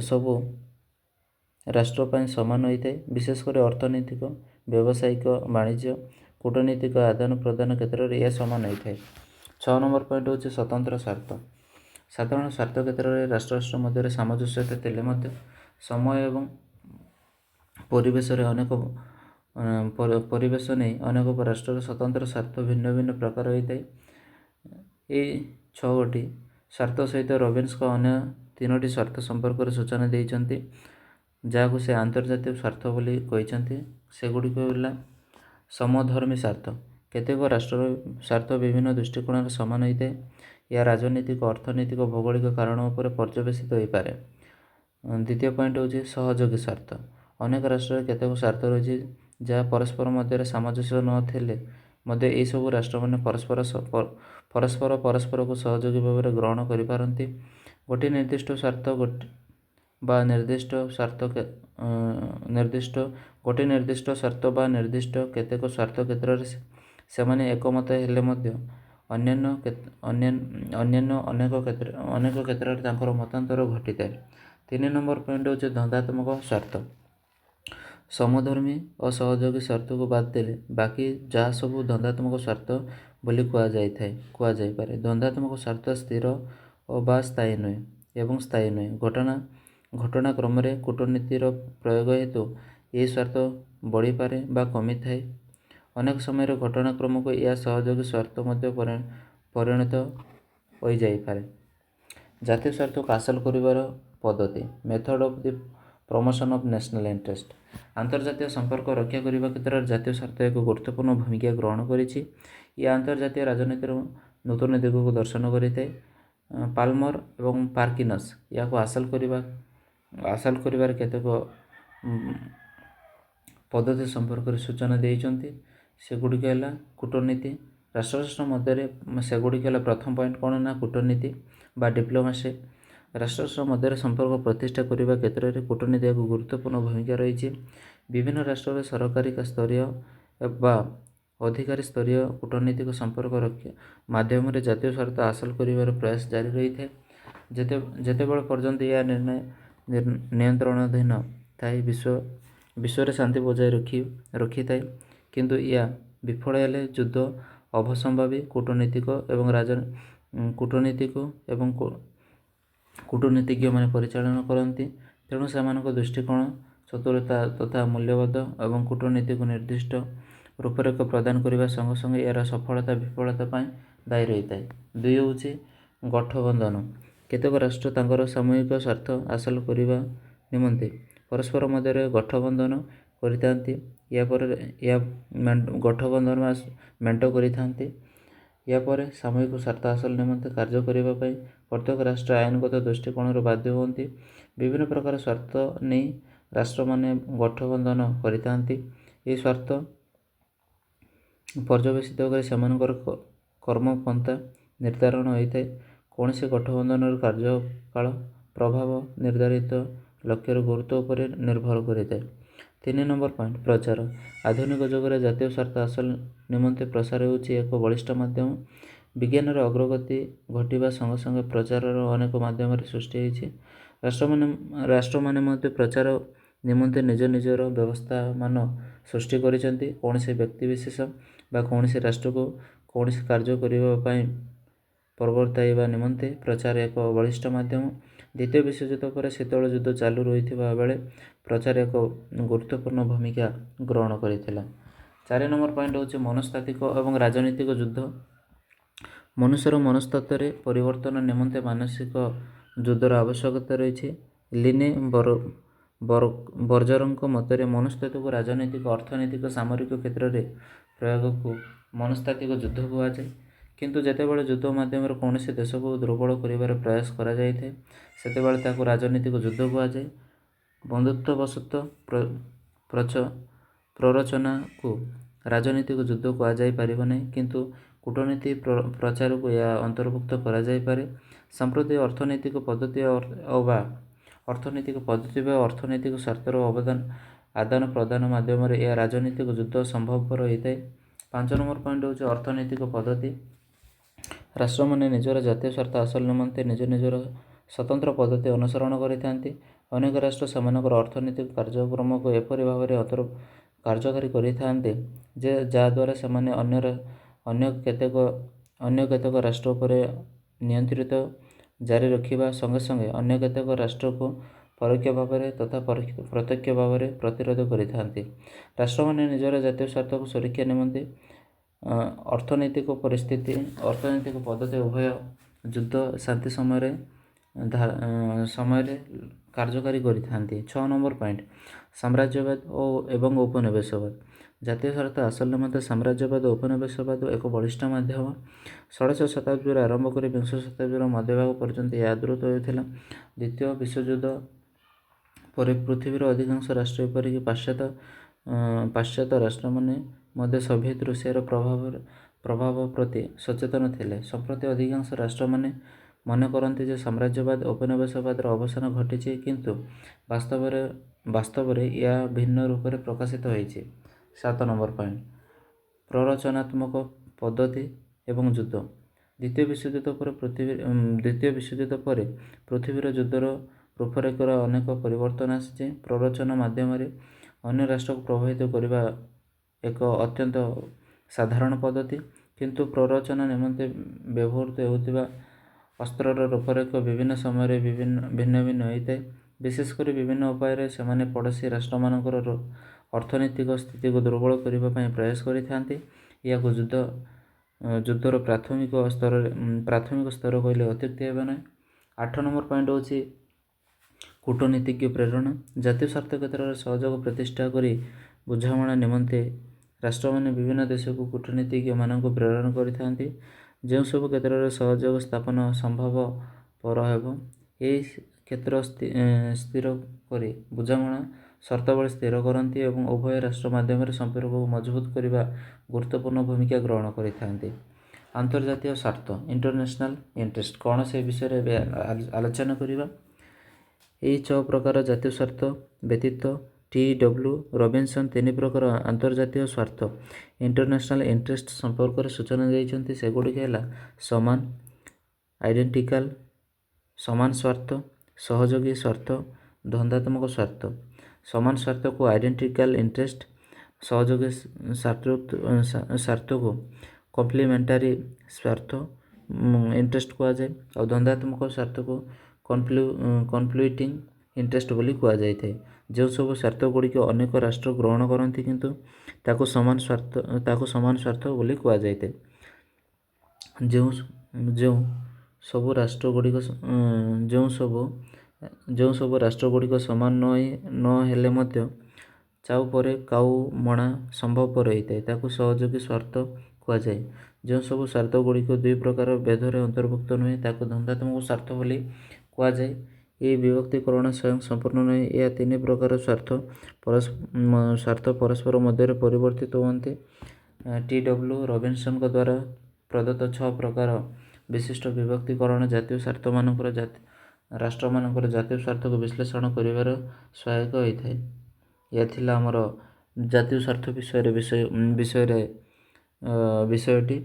ସବୁ ରାଷ୍ଟ୍ର ପାଇଁ ସମାନ ହୋଇଥାଏ। ବିଶେଷ କରି ଅର୍ଥନୈତିକ, ବ୍ୟବସାୟିକ, ବାଣିଜ୍ୟ, କୂଟନୈତିକ ଆଦାନ ପ୍ରଦାନ କ୍ଷେତ୍ରରେ ଏହା ସମାନ ହୋଇଥାଏ। 6 ନମ୍ବର ପଏଣ୍ଟ ହେଉଛି ସ୍ୱତନ୍ତ୍ର ସ୍ୱାର୍ଥ। ସାଧାରଣ ସ୍ୱାର୍ଥ କ୍ଷେତ୍ରରେ ରାଷ୍ଟ୍ର ମଧ୍ୟରେ ସାମଞ୍ଜସ୍ୟତା ଥିଲେ ମଧ୍ୟ ସମୟ ଏବଂ ପରିବେଶ ନେଇ ଅନେକ ରାଷ୍ଟ୍ରର ସ୍ୱତନ୍ତ୍ର ସ୍ୱାର୍ଥ ଭିନ୍ନ ଭିନ୍ନ ପ୍ରକାର ହୋଇଥାଏ। ଏହି 6ଟି ସ୍ୱାର୍ଥ ସହିତ ରବିନ୍ସନ୍ ଅନ୍ୟ 3ଟି ସ୍ୱାର୍ଥ ସମ୍ପର୍କରେ ସୂଚନା ଦେଇଛନ୍ତି ଯାହାକୁ ସେ ଆନ୍ତର୍ଜାତୀୟ ସ୍ୱାର୍ଥ ବୋଲି କହିଛନ୍ତି। ସେଗୁଡ଼ିକ ହେଲା ସମଧର୍ମୀ ସ୍ୱାର୍ଥ। କେତେକ ରାଷ୍ଟ୍ରର ସ୍ୱାର୍ଥ ବିଭିନ୍ନ ଦୃଷ୍ଟିକୋଣରେ ସମାନ ହୋଇଥାଏ। ଏହା ରାଜନୈତିକ, ଅର୍ଥନୈତିକ, ଭୌଗୋଳିକ କାରଣ ଉପରେ ପର୍ଯ୍ୟବେସିତ ହୋଇପାରେ। ଦ୍ୱିତୀୟ ପଏଣ୍ଟ ହେଉଛି ସହଯୋଗୀ ସ୍ୱାର୍ଥ। ଅନେକ ରାଷ୍ଟ୍ରରେ କେତେକ ସ୍ୱାର୍ଥ ରହିଛି ଯାହା ପରସ୍ପର ମଧ୍ୟରେ ସାମଞ୍ଜସ୍ୟ ନ ଥିଲେ ମଧ୍ୟ ଏହିସବୁ ରାଷ୍ଟ୍ରମାନେ ପରସ୍ପରକୁ ସହଯୋଗୀ ଭାବରେ ଗ୍ରହଣ କରିପାରନ୍ତି। ଗୋଟିଏ ନିର୍ଦ୍ଦିଷ୍ଟ ସ୍ୱାର୍ଥ ବା ନିର୍ଦ୍ଦିଷ୍ଟ କେତେକ ସ୍ୱାର୍ଥ କ୍ଷେତ୍ରରେ ସେମାନେ ଏକମତ ହେଲେ ମଧ୍ୟ ଅନ୍ୟାନ୍ୟ ଅନେକ କ୍ଷେତ୍ରରେ ତାଙ୍କର ମତାନ୍ତର ଘଟିଥାଏ। 3 ନମ୍ବର ପଏଣ୍ଟ ହେଉଛି ଦ୍ୱନ୍ଦ୍ୱାତ୍ମକ ସ୍ୱାର୍ଥ। ସମଧର୍ମୀ ଓ ସହଯୋଗୀ ସ୍ୱାର୍ଥକୁ ବାଦ ଦେଲେ ବାକି ଯାହା ସବୁ ଦ୍ୱନ୍ଦ୍ୱାତ୍ମକ ସ୍ୱାର୍ଥ ବୋଲି କୁହାଯାଇପାରେ। ଦ୍ୱନ୍ଦ୍ୱାତ୍ମକ ସ୍ୱାର୍ଥ ସ୍ଥିର ବା ସ୍ଥାୟୀ ନୁହେଁ। ଘଟଣାକ୍ରମରେ କୂଟନୀତିର ପ୍ରୟୋଗ ହେତୁ ଏହି ସ୍ୱାର୍ଥ ବଢ଼ିପାରେ ବା କମିଥାଏ। ଅନେକ ସମୟରେ ଘଟଣାକ୍ରମକୁ ଏହା ସହଯୋଗୀ ସ୍ୱାର୍ଥ ମଧ୍ୟ ପରିଣତ ହୋଇଯାଇପାରେ। ଜାତୀୟ ସ୍ୱାର୍ଥକୁ ହାସଲ କରିବାର ପଦ୍ଧତି method of the promotion of national interest. ଆନ୍ତର୍ଜାତୀୟ ସମ୍ପର୍କ ରକ୍ଷା କରିବା କ୍ଷେତ୍ରରେ ଜାତୀୟ ସ୍ୱାର୍ଥ ଏକ ଗୁରୁତ୍ୱପୂର୍ଣ୍ଣ ଭୂମିକା ଗ୍ରହଣ କରିଛି। ଏହା ଆନ୍ତର୍ଜାତୀୟ ରାଜନୀତିର ନୂତନ ଦିଗକୁ ଦର୍ଶନ କରିଥାଏ। ପାଲମର ଏବଂ ପାର୍କିନ୍ସନ୍ ଏହାକୁ ହାସଲ କରିବାର କେତେକ ପଦ୍ଧତି ସମ୍ପର୍କରେ ସୂଚନା ଦେଇଛନ୍ତି। ସେଗୁଡ଼ିକ ହେଲା କୂଟନୀତି। ରାଷ୍ଟ୍ର ମଧ୍ୟରେ ସେଗୁଡ଼ିକ ହେଲା ପ୍ରଥମ ପଏଣ୍ଟ କ'ଣ ନା କୂଟନୀତି ବା ଡିପ୍ଲୋମାସି। ରାଷ୍ଟ୍ର ମଧ୍ୟରେ ସମ୍ପର୍କ ପ୍ରତିଷ୍ଠା କରିବା କ୍ଷେତ୍ରରେ କୂଟନୀତି ଏକ ଗୁରୁତ୍ୱପୂର୍ଣ୍ଣ ଭୂମିକା ରହିଛି। ବିଭିନ୍ନ ରାଷ୍ଟ୍ରରେ ସରକାରୀ ସ୍ତରୀୟ ବା ଅଧିକାରୀ ସ୍ତରୀୟ କୂଟନୈତିକ ସମ୍ପର୍କ ମାଧ୍ୟମରେ ଜାତୀୟ ସ୍ୱାର୍ଥ ହାସଲ କରିବାର ପ୍ରୟାସ ଜାରି ରହିଥାଏ। ଯେତେବେଳେ ପର୍ଯ୍ୟନ୍ତ ଏହା ନିୟନ୍ତ୍ରଣାଧୀନ ଥାଇ ବିଶ୍ୱରେ ଶାନ୍ତି ବଜାୟ ରଖିଥାଏ। କିନ୍ତୁ ଏହା ବିଫଳ ହେଲେ ଯୁଦ୍ଧ ଅବସମ୍ଭାବୀ କୂଟନୀତିଜ୍ଞମାନେ ପରିଚାଳନା କରନ୍ତି। ତେଣୁ ସେମାନଙ୍କ ଦୃଷ୍ଟିକୋଣ, ଚତୁରତା ତଥା ମୂଲ୍ୟବୋଧ ଏବଂ କୂଟନୀତିକୁ ନିର୍ଦ୍ଦିଷ୍ଟ ରୂପରେଖ ପ୍ରଦାନ କରିବା ସଙ୍ଗେ ସଙ୍ଗେ ଏହାର ସଫଳତା ବିଫଳତା ପାଇଁ ଦାୟୀ ରହିଥାଏ। 2 ହେଉଛି ଗଠବନ୍ଧନ। କେତେକ ରାଷ୍ଟ୍ର ତାଙ୍କର ସାମୂହିକ ସ୍ୱାର୍ଥ ହାସଲ କରିବା ନିମନ୍ତେ ପରସ୍ପର ମଧ୍ୟରେ ଗଠବନ୍ଧନ କରିଥାନ୍ତି। ଗଠବନ୍ଧନ ମେଣ୍ଟ କରିଥାନ୍ତି। ଏହାପରେ ସାମୂହିକ ସ୍ୱାର୍ଥ ହାସଲ ନିମନ୍ତେ କାର୍ଯ୍ୟ କରିବା ପାଇଁ ପ୍ରତ୍ୟେକ ରାଷ୍ଟ୍ର ଆଇନଗତ ଦୃଷ୍ଟିକୋଣରୁ ବାଧ୍ୟ ହୁଅନ୍ତି। ବିଭିନ୍ନ ପ୍ରକାର ସ୍ୱାର୍ଥ ନେଇ ରାଷ୍ଟ୍ରମାନେ ଗଠବନ୍ଧନ କରିଥାନ୍ତି। ଏହି ସ୍ୱାର୍ଥ ପର୍ଯ୍ୟବେସିତ କରି ସେମାନଙ୍କର କର୍ମପନ୍ଥା ନିର୍ଦ୍ଧାରଣ ହୋଇଥାଏ। କୌଣସି ଗଠବନ୍ଧନର କାର୍ଯ୍ୟକାଳ ପ୍ରଭାବ ନିର୍ଦ୍ଧାରିତ ଲକ୍ଷ୍ୟର ଗୁରୁତ୍ୱ ଉପରେ ନିର୍ଭର କରିଥାଏ। 3 ନମ୍ବର ପଏଣ୍ଟ, ପ୍ରଚାର। ଆଧୁନିକ ଯୁଗରେ ଜାତୀୟ ସ୍ୱାର୍ଥ ହାସଲ ନିମନ୍ତେ ପ୍ରଚାର ହେଉଛି ଏକ ବଳିଷ୍ଠ ମାଧ୍ୟମ। ବିଜ୍ଞାନର ଅଗ୍ରଗତି ଘଟିବା ସଙ୍ଗେ ସଙ୍ଗେ ପ୍ରଚାରର ଅନେକ ମାଧ୍ୟମରେ ସୃଷ୍ଟି ହୋଇଛି। ରାଷ୍ଟ୍ରମାନେ ମଧ୍ୟ ପ୍ରଚାର ନିମନ୍ତେ ନିଜ ନିଜର ବ୍ୟବସ୍ଥାମାନ ସୃଷ୍ଟି କରିଛନ୍ତି। କୌଣସି ବ୍ୟକ୍ତିବିଶେଷ ବା କୌଣସି ରାଷ୍ଟ୍ରକୁ କୌଣସି କାର୍ଯ୍ୟ କରିବା ପାଇଁ ପ୍ରବର୍ତ୍ତାଇବା ନିମନ୍ତେ ପ୍ରଚାର ଏକ ବଳିଷ୍ଠ ମାଧ୍ୟମ। ଦ୍ୱିତୀୟ ବିଶ୍ୱଯୁଦ୍ଧ ପରେ ଶୀତଳ ଯୁଦ୍ଧ ଚାଲୁ ରହିଥିବା ବେଳେ ପ୍ରଚାର ଏକ ଗୁରୁତ୍ୱପୂର୍ଣ୍ଣ ଭୂମିକା ଗ୍ରହଣ କରିଥିଲା। 4 ନମ୍ବର ପଏଣ୍ଟ ହେଉଛି ମନସ୍ତାତ୍ତ୍ୱିକ ଏବଂ ରାଜନୈତିକ ଯୁଦ୍ଧ। ମନୁଷ୍ୟର ମନସ୍ତତ୍ତ୍ୱରେ ପରିବର୍ତ୍ତନ ନିମନ୍ତେ ମାନସିକ ଯୁଦ୍ଧର ଆବଶ୍ୟକତା ରହିଛି। ଲିନେ ବର୍ଜରଙ୍କ ମତରେ ମନସ୍ତାତ୍ତ୍ୱିକ ରାଜନୈତିକ, ଅର୍ଥନୈତିକ, ସାମରିକ କ୍ଷେତ୍ରରେ ପ୍ରୟୋଗକୁ ମନସ୍ତାତ୍ତ୍ୱିକ ଯୁଦ୍ଧ କୁହାଯାଏ। କିନ୍ତୁ ଯେତେବେଳେ ଯୁଦ୍ଧ ମାଧ୍ୟମରେ କୌଣସି ଦେଶକୁ ଦୁର୍ବଳ କରିବାର ପ୍ରୟାସ କରାଯାଇଥାଏ ସେତେବେଳେ ତାହାକୁ ରାଜନୈତିକ ଯୁଦ୍ଧ କୁହାଯାଏ। ବନ୍ଧୁତ୍ୱବଶତଃ ପ୍ରରୋଚନାକୁ ରାଜନୈତିକ ଯୁଦ୍ଧ କୁହାଯାଇ ପାରିବ ନାହିଁ, କିନ୍ତୁ କୂଟନୀତି ପ୍ରଚାରକୁ ଏହା ଅନ୍ତର୍ଭୁକ୍ତ କରାଯାଇପାରେ। ସାମ୍ପ୍ରତିକ ଅର୍ଥନୈତିକ ପଦ୍ଧତି ବା ଅର୍ଥନୈତିକ ସ୍ୱାର୍ଥର ଆଦାନ ପ୍ରଦାନ ମାଧ୍ୟମରେ ଏହା ରାଜନୈତିକ ଯୁଦ୍ଧ ସମ୍ଭବପର ହୋଇଥାଏ। 5 ନମ୍ବର ପଏଣ୍ଟ ହେଉଛି ଅର୍ଥନୈତିକ ପଦ୍ଧତି। ରାଷ୍ଟ୍ରମାନେ ନିଜର ଜାତୀୟ ସ୍ୱାର୍ଥ ହାସଲ ନିମନ୍ତେ ନିଜ ନିଜର ସ୍ୱତନ୍ତ୍ର ପଦ୍ଧତି ଅନୁସରଣ କରିଥାନ୍ତି। ଅନେକ ରାଷ୍ଟ୍ର ସେମାନଙ୍କର ଅର୍ଥନୈତିକ କାର୍ଯ୍ୟକ୍ରମକୁ ଏପରି ଭାବରେ କାର୍ଯ୍ୟକାରୀ କରିଥାନ୍ତି ଯେ ଯାହାଦ୍ୱାରା ସେମାନେ ଅନ୍ୟ କେତେକ ରାଷ୍ଟ୍ର ଉପରେ ନିୟନ୍ତ୍ରିତ ଜାରି ରଖିବା ସଙ୍ଗେ ସଙ୍ଗେ ଅନ୍ୟ କେତେକ ରାଷ୍ଟ୍ରକୁ ପରୋକ୍ଷ ଭାବରେ ତଥା ପ୍ରତ୍ୟକ୍ଷ ଭାବରେ ପ୍ରତିରୋଧ କରିଥାନ୍ତି। ରାଷ୍ଟ୍ରମାନେ ନିଜର ଜାତୀୟ ସ୍ୱାର୍ଥକୁ ସୁରକ୍ଷା ନିମନ୍ତେ ଅର୍ଥନୈତିକ ପଦ୍ଧତି ଉଭୟ ଯୁଦ୍ଧ ଶାନ୍ତି ସମୟରେ କାର୍ଯ୍ୟକାରୀ କରିଥାନ୍ତି। 6 ନମ୍ବର ପଏଣ୍ଟ, ସାମ୍ରାଜ୍ୟବାଦ ଏବଂ ଉପନିବେଶବାଦ। ଜାତୀୟ ସ୍ୱାର୍ଥ ହାସଲ ନିମନ୍ତେ ସାମ୍ରାଜ୍ୟବାଦ ଓ ଉପନିବେଶବାଦ ଏକ ବଳିଷ୍ଠ ମାଧ୍ୟମ। 16ଶ ଶତାବ୍ଦୀରୁ ଆରମ୍ଭ କରି ବିଂଶ ଶତାବ୍ଦୀର ମଧ୍ୟଭାଗ ପର୍ଯ୍ୟନ୍ତ ଏହା ଆଦୃତ ହେଉଥିଲା। ଦ୍ୱିତୀୟ ବିଶ୍ୱଯୁଦ୍ଧ ପରେ ପୃଥିବୀର ଅଧିକାଂଶ ରାଷ୍ଟ୍ର ଏପରିକି ପାଶ୍ଚାତ୍ୟ ରାଷ୍ଟ୍ରମାନେ ମଧ୍ୟ ସୋଭିଏତ ରୁଷିଆର ପ୍ରଭାବ ପ୍ରତି ସଚେତନ ଥିଲେ। ସମ୍ପ୍ରତି ଅଧିକାଂଶ ରାଷ୍ଟ୍ରମାନେ ମନେ କରନ୍ତି ଯେ ସାମ୍ରାଜ୍ୟବାଦ ଓ ଉପନିବେଶବାଦର ଅବସାନ ଘଟିଛି, କିନ୍ତୁ ବାସ୍ତବରେ ଏହା ଭିନ୍ନ ରୂପରେ ପ୍ରକାଶିତ ହୋଇଛି। 7 ନମ୍ବର ପଏଣ୍ଟ, ପ୍ରରୋଚନାତ୍ମକ ପଦ୍ଧତି ଏବଂ ଯୁଦ୍ଧ। ଦ୍ୱିତୀୟ ବିଶ୍ୱଯୁଦ୍ଧ ପରେ ପୃଥିବୀର ଯୁଦ୍ଧର ରୂପରେଖରେ ଅନେକ ପରିବର୍ତ୍ତନ ଆସିଛି। ପ୍ରରୋଚନା ମାଧ୍ୟମରେ ଅନ୍ୟ ରାଷ୍ଟ୍ରକୁ ପ୍ରଭାବିତ କରିବା ଏକ ଅତ୍ୟନ୍ତ ସାଧାରଣ ପଦ୍ଧତି, କିନ୍ତୁ ପ୍ରରୋଚନା ନିମନ୍ତେ ବ୍ୟବହୃତ ହେଉଥିବା ଅସ୍ତ୍ରର ରୂପରେଖ ବିଭିନ୍ନ ସମୟରେ ଭିନ୍ନ ହୋଇଥାଏ। ବିଶେଷ କରି ବିଭିନ୍ନ ଉପାୟରେ ସେମାନେ ପଡ଼ୋଶୀ ରାଷ୍ଟ୍ରମାନଙ୍କର ଅର୍ଥନୈତିକ ସ୍ଥିତିକୁ ଦୁର୍ବଳ କରିବା ପାଇଁ ପ୍ରୟାସ କରିଥାନ୍ତି। ଏହାକୁ ଯୁଦ୍ଧର ପ୍ରାଥମିକ ସ୍ତର କହିଲେ ଅତ୍ୟୁକ୍ତି ହେବ ନାହିଁ। 8 ନମ୍ବର ପଏଣ୍ଟ ହେଉଛି କୂଟନୀତିଜ୍ଞ ପ୍ରେରଣା। ଜାତୀୟ ସ୍ୱାର୍ଥ କ୍ଷେତ୍ରରେ ସହଯୋଗ ପ୍ରତିଷ୍ଠା କରି ବୁଝାମଣା ନିମନ୍ତେ ରାଷ୍ଟ୍ରମାନେ ବିଭିନ୍ନ ଦେଶକୁ କୂଟନୀତିଜ୍ଞମାନଙ୍କୁ ପ୍ରେରଣ କରିଥାନ୍ତି। ଯେଉଁସବୁ କ୍ଷେତ୍ରରେ ସହଯୋଗ ସ୍ଥାପନ ସମ୍ଭବପର ହେବ, ଏହି କ୍ଷେତ୍ର ସ୍ଥିର କରି ବୁଝାମଣା ସର୍ତ୍ତାବଳୀ ସ୍ଥିର କରନ୍ତି ଏବଂ ଉଭୟ ରାଷ୍ଟ୍ର ମଧ୍ୟରେ ସମ୍ପର୍କକୁ ମଜବୁତ କରିବା ଗୁରୁତ୍ୱପୂର୍ଣ୍ଣ ଭୂମିକା ଗ୍ରହଣ କରିଥାନ୍ତି। ଆନ୍ତର୍ଜାତୀୟ ସ୍ୱାର୍ଥ, ଇଣ୍ଟରନ୍ୟାସନାଲ ଇଣ୍ଟରେଷ୍ଟ କ'ଣ, ସେ ବିଷୟରେ ଏବେ ଆଲୋଚନା କରିବା। ଏହି 6 ପ୍ରକାର ଜାତୀୟ ସ୍ୱାର୍ଥ ବ୍ୟତୀତ ଟି.ଡବ୍ଲ୍ୟୁ. ରବିନସନ 3 ପ୍ରକାର ଆନ୍ତର୍ଜାତୀୟ ସ୍ୱାର୍ଥ ଇଣ୍ଟରନ୍ୟାସନାଲ ଇଣ୍ଟରେଷ୍ଟ ସମ୍ପର୍କରେ ସୂଚନା ଦେଇଛନ୍ତି। ସେଗୁଡ଼ିକ ହେଲା ସମାନ, ଆଇଡେଣ୍ଟିକାଲ, ସମାନ ସ୍ୱାର୍ଥ, ସହଯୋଗୀ ସ୍ୱାର୍ଥ, ଦ୍ୱନ୍ଦାତ୍ମକ ସ୍ୱାର୍ଥ। ସମାନ ସ୍ୱାର୍ଥକୁ ଆଇଡେଣ୍ଟିକାଲ ଇଣ୍ଟରେଷ୍ଟ, ସହଯୋଗୀ ସ୍ୱାର୍ଥକୁ କମ୍ପ୍ଲିମେଣ୍ଟାରୀ ସ୍ୱାର୍ଥ ଇଣ୍ଟରେଷ୍ଟ କୁହାଯାଏ। ଆଉ ଦ୍ୱନ୍ଦାତ୍ମକ ସ୍ୱାର୍ଥକୁ କନଫ୍ଲିକ୍ଟିଂ ଇଣ୍ଟରେଷ୍ଟ ବୋଲି କୁହାଯାଇଥାଏ। ଯେଉଁ ସବୁ ସ୍ୱାର୍ଥ ଗୁଡ଼ିକ ଅନେକ ରାଷ୍ଟ୍ର ଗ୍ରହଣ କରନ୍ତି କିନ୍ତୁ ତାକୁ ସମାନ ସ୍ୱାର୍ଥ ବୋଲି କୁହାଯାଇଥାଏ। ଯେଉଁ ସବୁ ରାଷ୍ଟ୍ର ଗୁଡ଼ିକ ସମାନ ନ ହେଲେ ମଧ୍ୟ ଚାଉ ପରେ କାଉ ମଣା ସମ୍ଭବପର ହୋଇଥାଏ ତାକୁ ସହଯୋଗୀ ସ୍ୱାର୍ଥ କୁହାଯାଏ। ଯେଉଁ ସବୁ ସ୍ୱାର୍ଥ ଗୁଡ଼ିକ ଦୁଇ ପ୍ରକାର ଭେଦରେ ଅନ୍ତର୍ଭୁକ୍ତ ନୁହେଁ ତାକୁ ଦ୍ୱନ୍ଦାତ୍ମକ ସ୍ୱାର୍ଥ ବୋଲି କୁହାଯାଏ। ଏହି ବିଭକ୍ତିକରଣ ସ୍ୱୟଂ ସମ୍ପୂର୍ଣ୍ଣ ନୁହେଁ। ଏହା ତିନି ପ୍ରକାର ସ୍ୱାର୍ଥ ପରସ୍ପର ମଧ୍ୟରେ ପରିବର୍ତ୍ତିତ ହୁଅନ୍ତି। ଟି.ଡବ୍ଲ୍ୟୁ. ରବିନସନଙ୍କ ଦ୍ୱାରା ପ୍ରଦତ୍ତ 6 ପ୍ରକାର ବିଶିଷ୍ଟ ବିଭକ୍ତିକରଣ ଜାତୀୟ ରାଷ୍ଟ୍ରମାନଙ୍କର ଜାତୀୟ ସ୍ୱାର୍ଥକୁ ବିଶ୍ଳେଷଣ କରିବାରେ ସହାୟକ ହୋଇଥାଏ। ଏହା ଥିଲା ଆମର ଜାତୀୟ ସ୍ୱାର୍ଥ ବିଷୟଟି।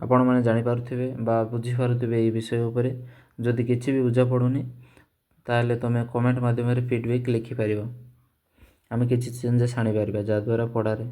ଆପଣମାନେ ଜାଣିପାରୁଥିବେ ବା ବୁଝିପାରୁଥିବେ ଏହି ବିଷୟ ଉପରେ। ଯଦି କିଛି ବି ବୁଝାପଡ଼ୁନି ତାହେଲେ ତୁମେ କମେଣ୍ଟ ମାଧ୍ୟମରେ ଫିଡ଼ବ୍ୟାକ୍ ଲେଖିପାରିବ। ଆମେ କିଛି ଚେଞ୍ଜେସ୍ ଆଣିପାରିବା ଯାହାଦ୍ୱାରା ପଢ଼ାରେ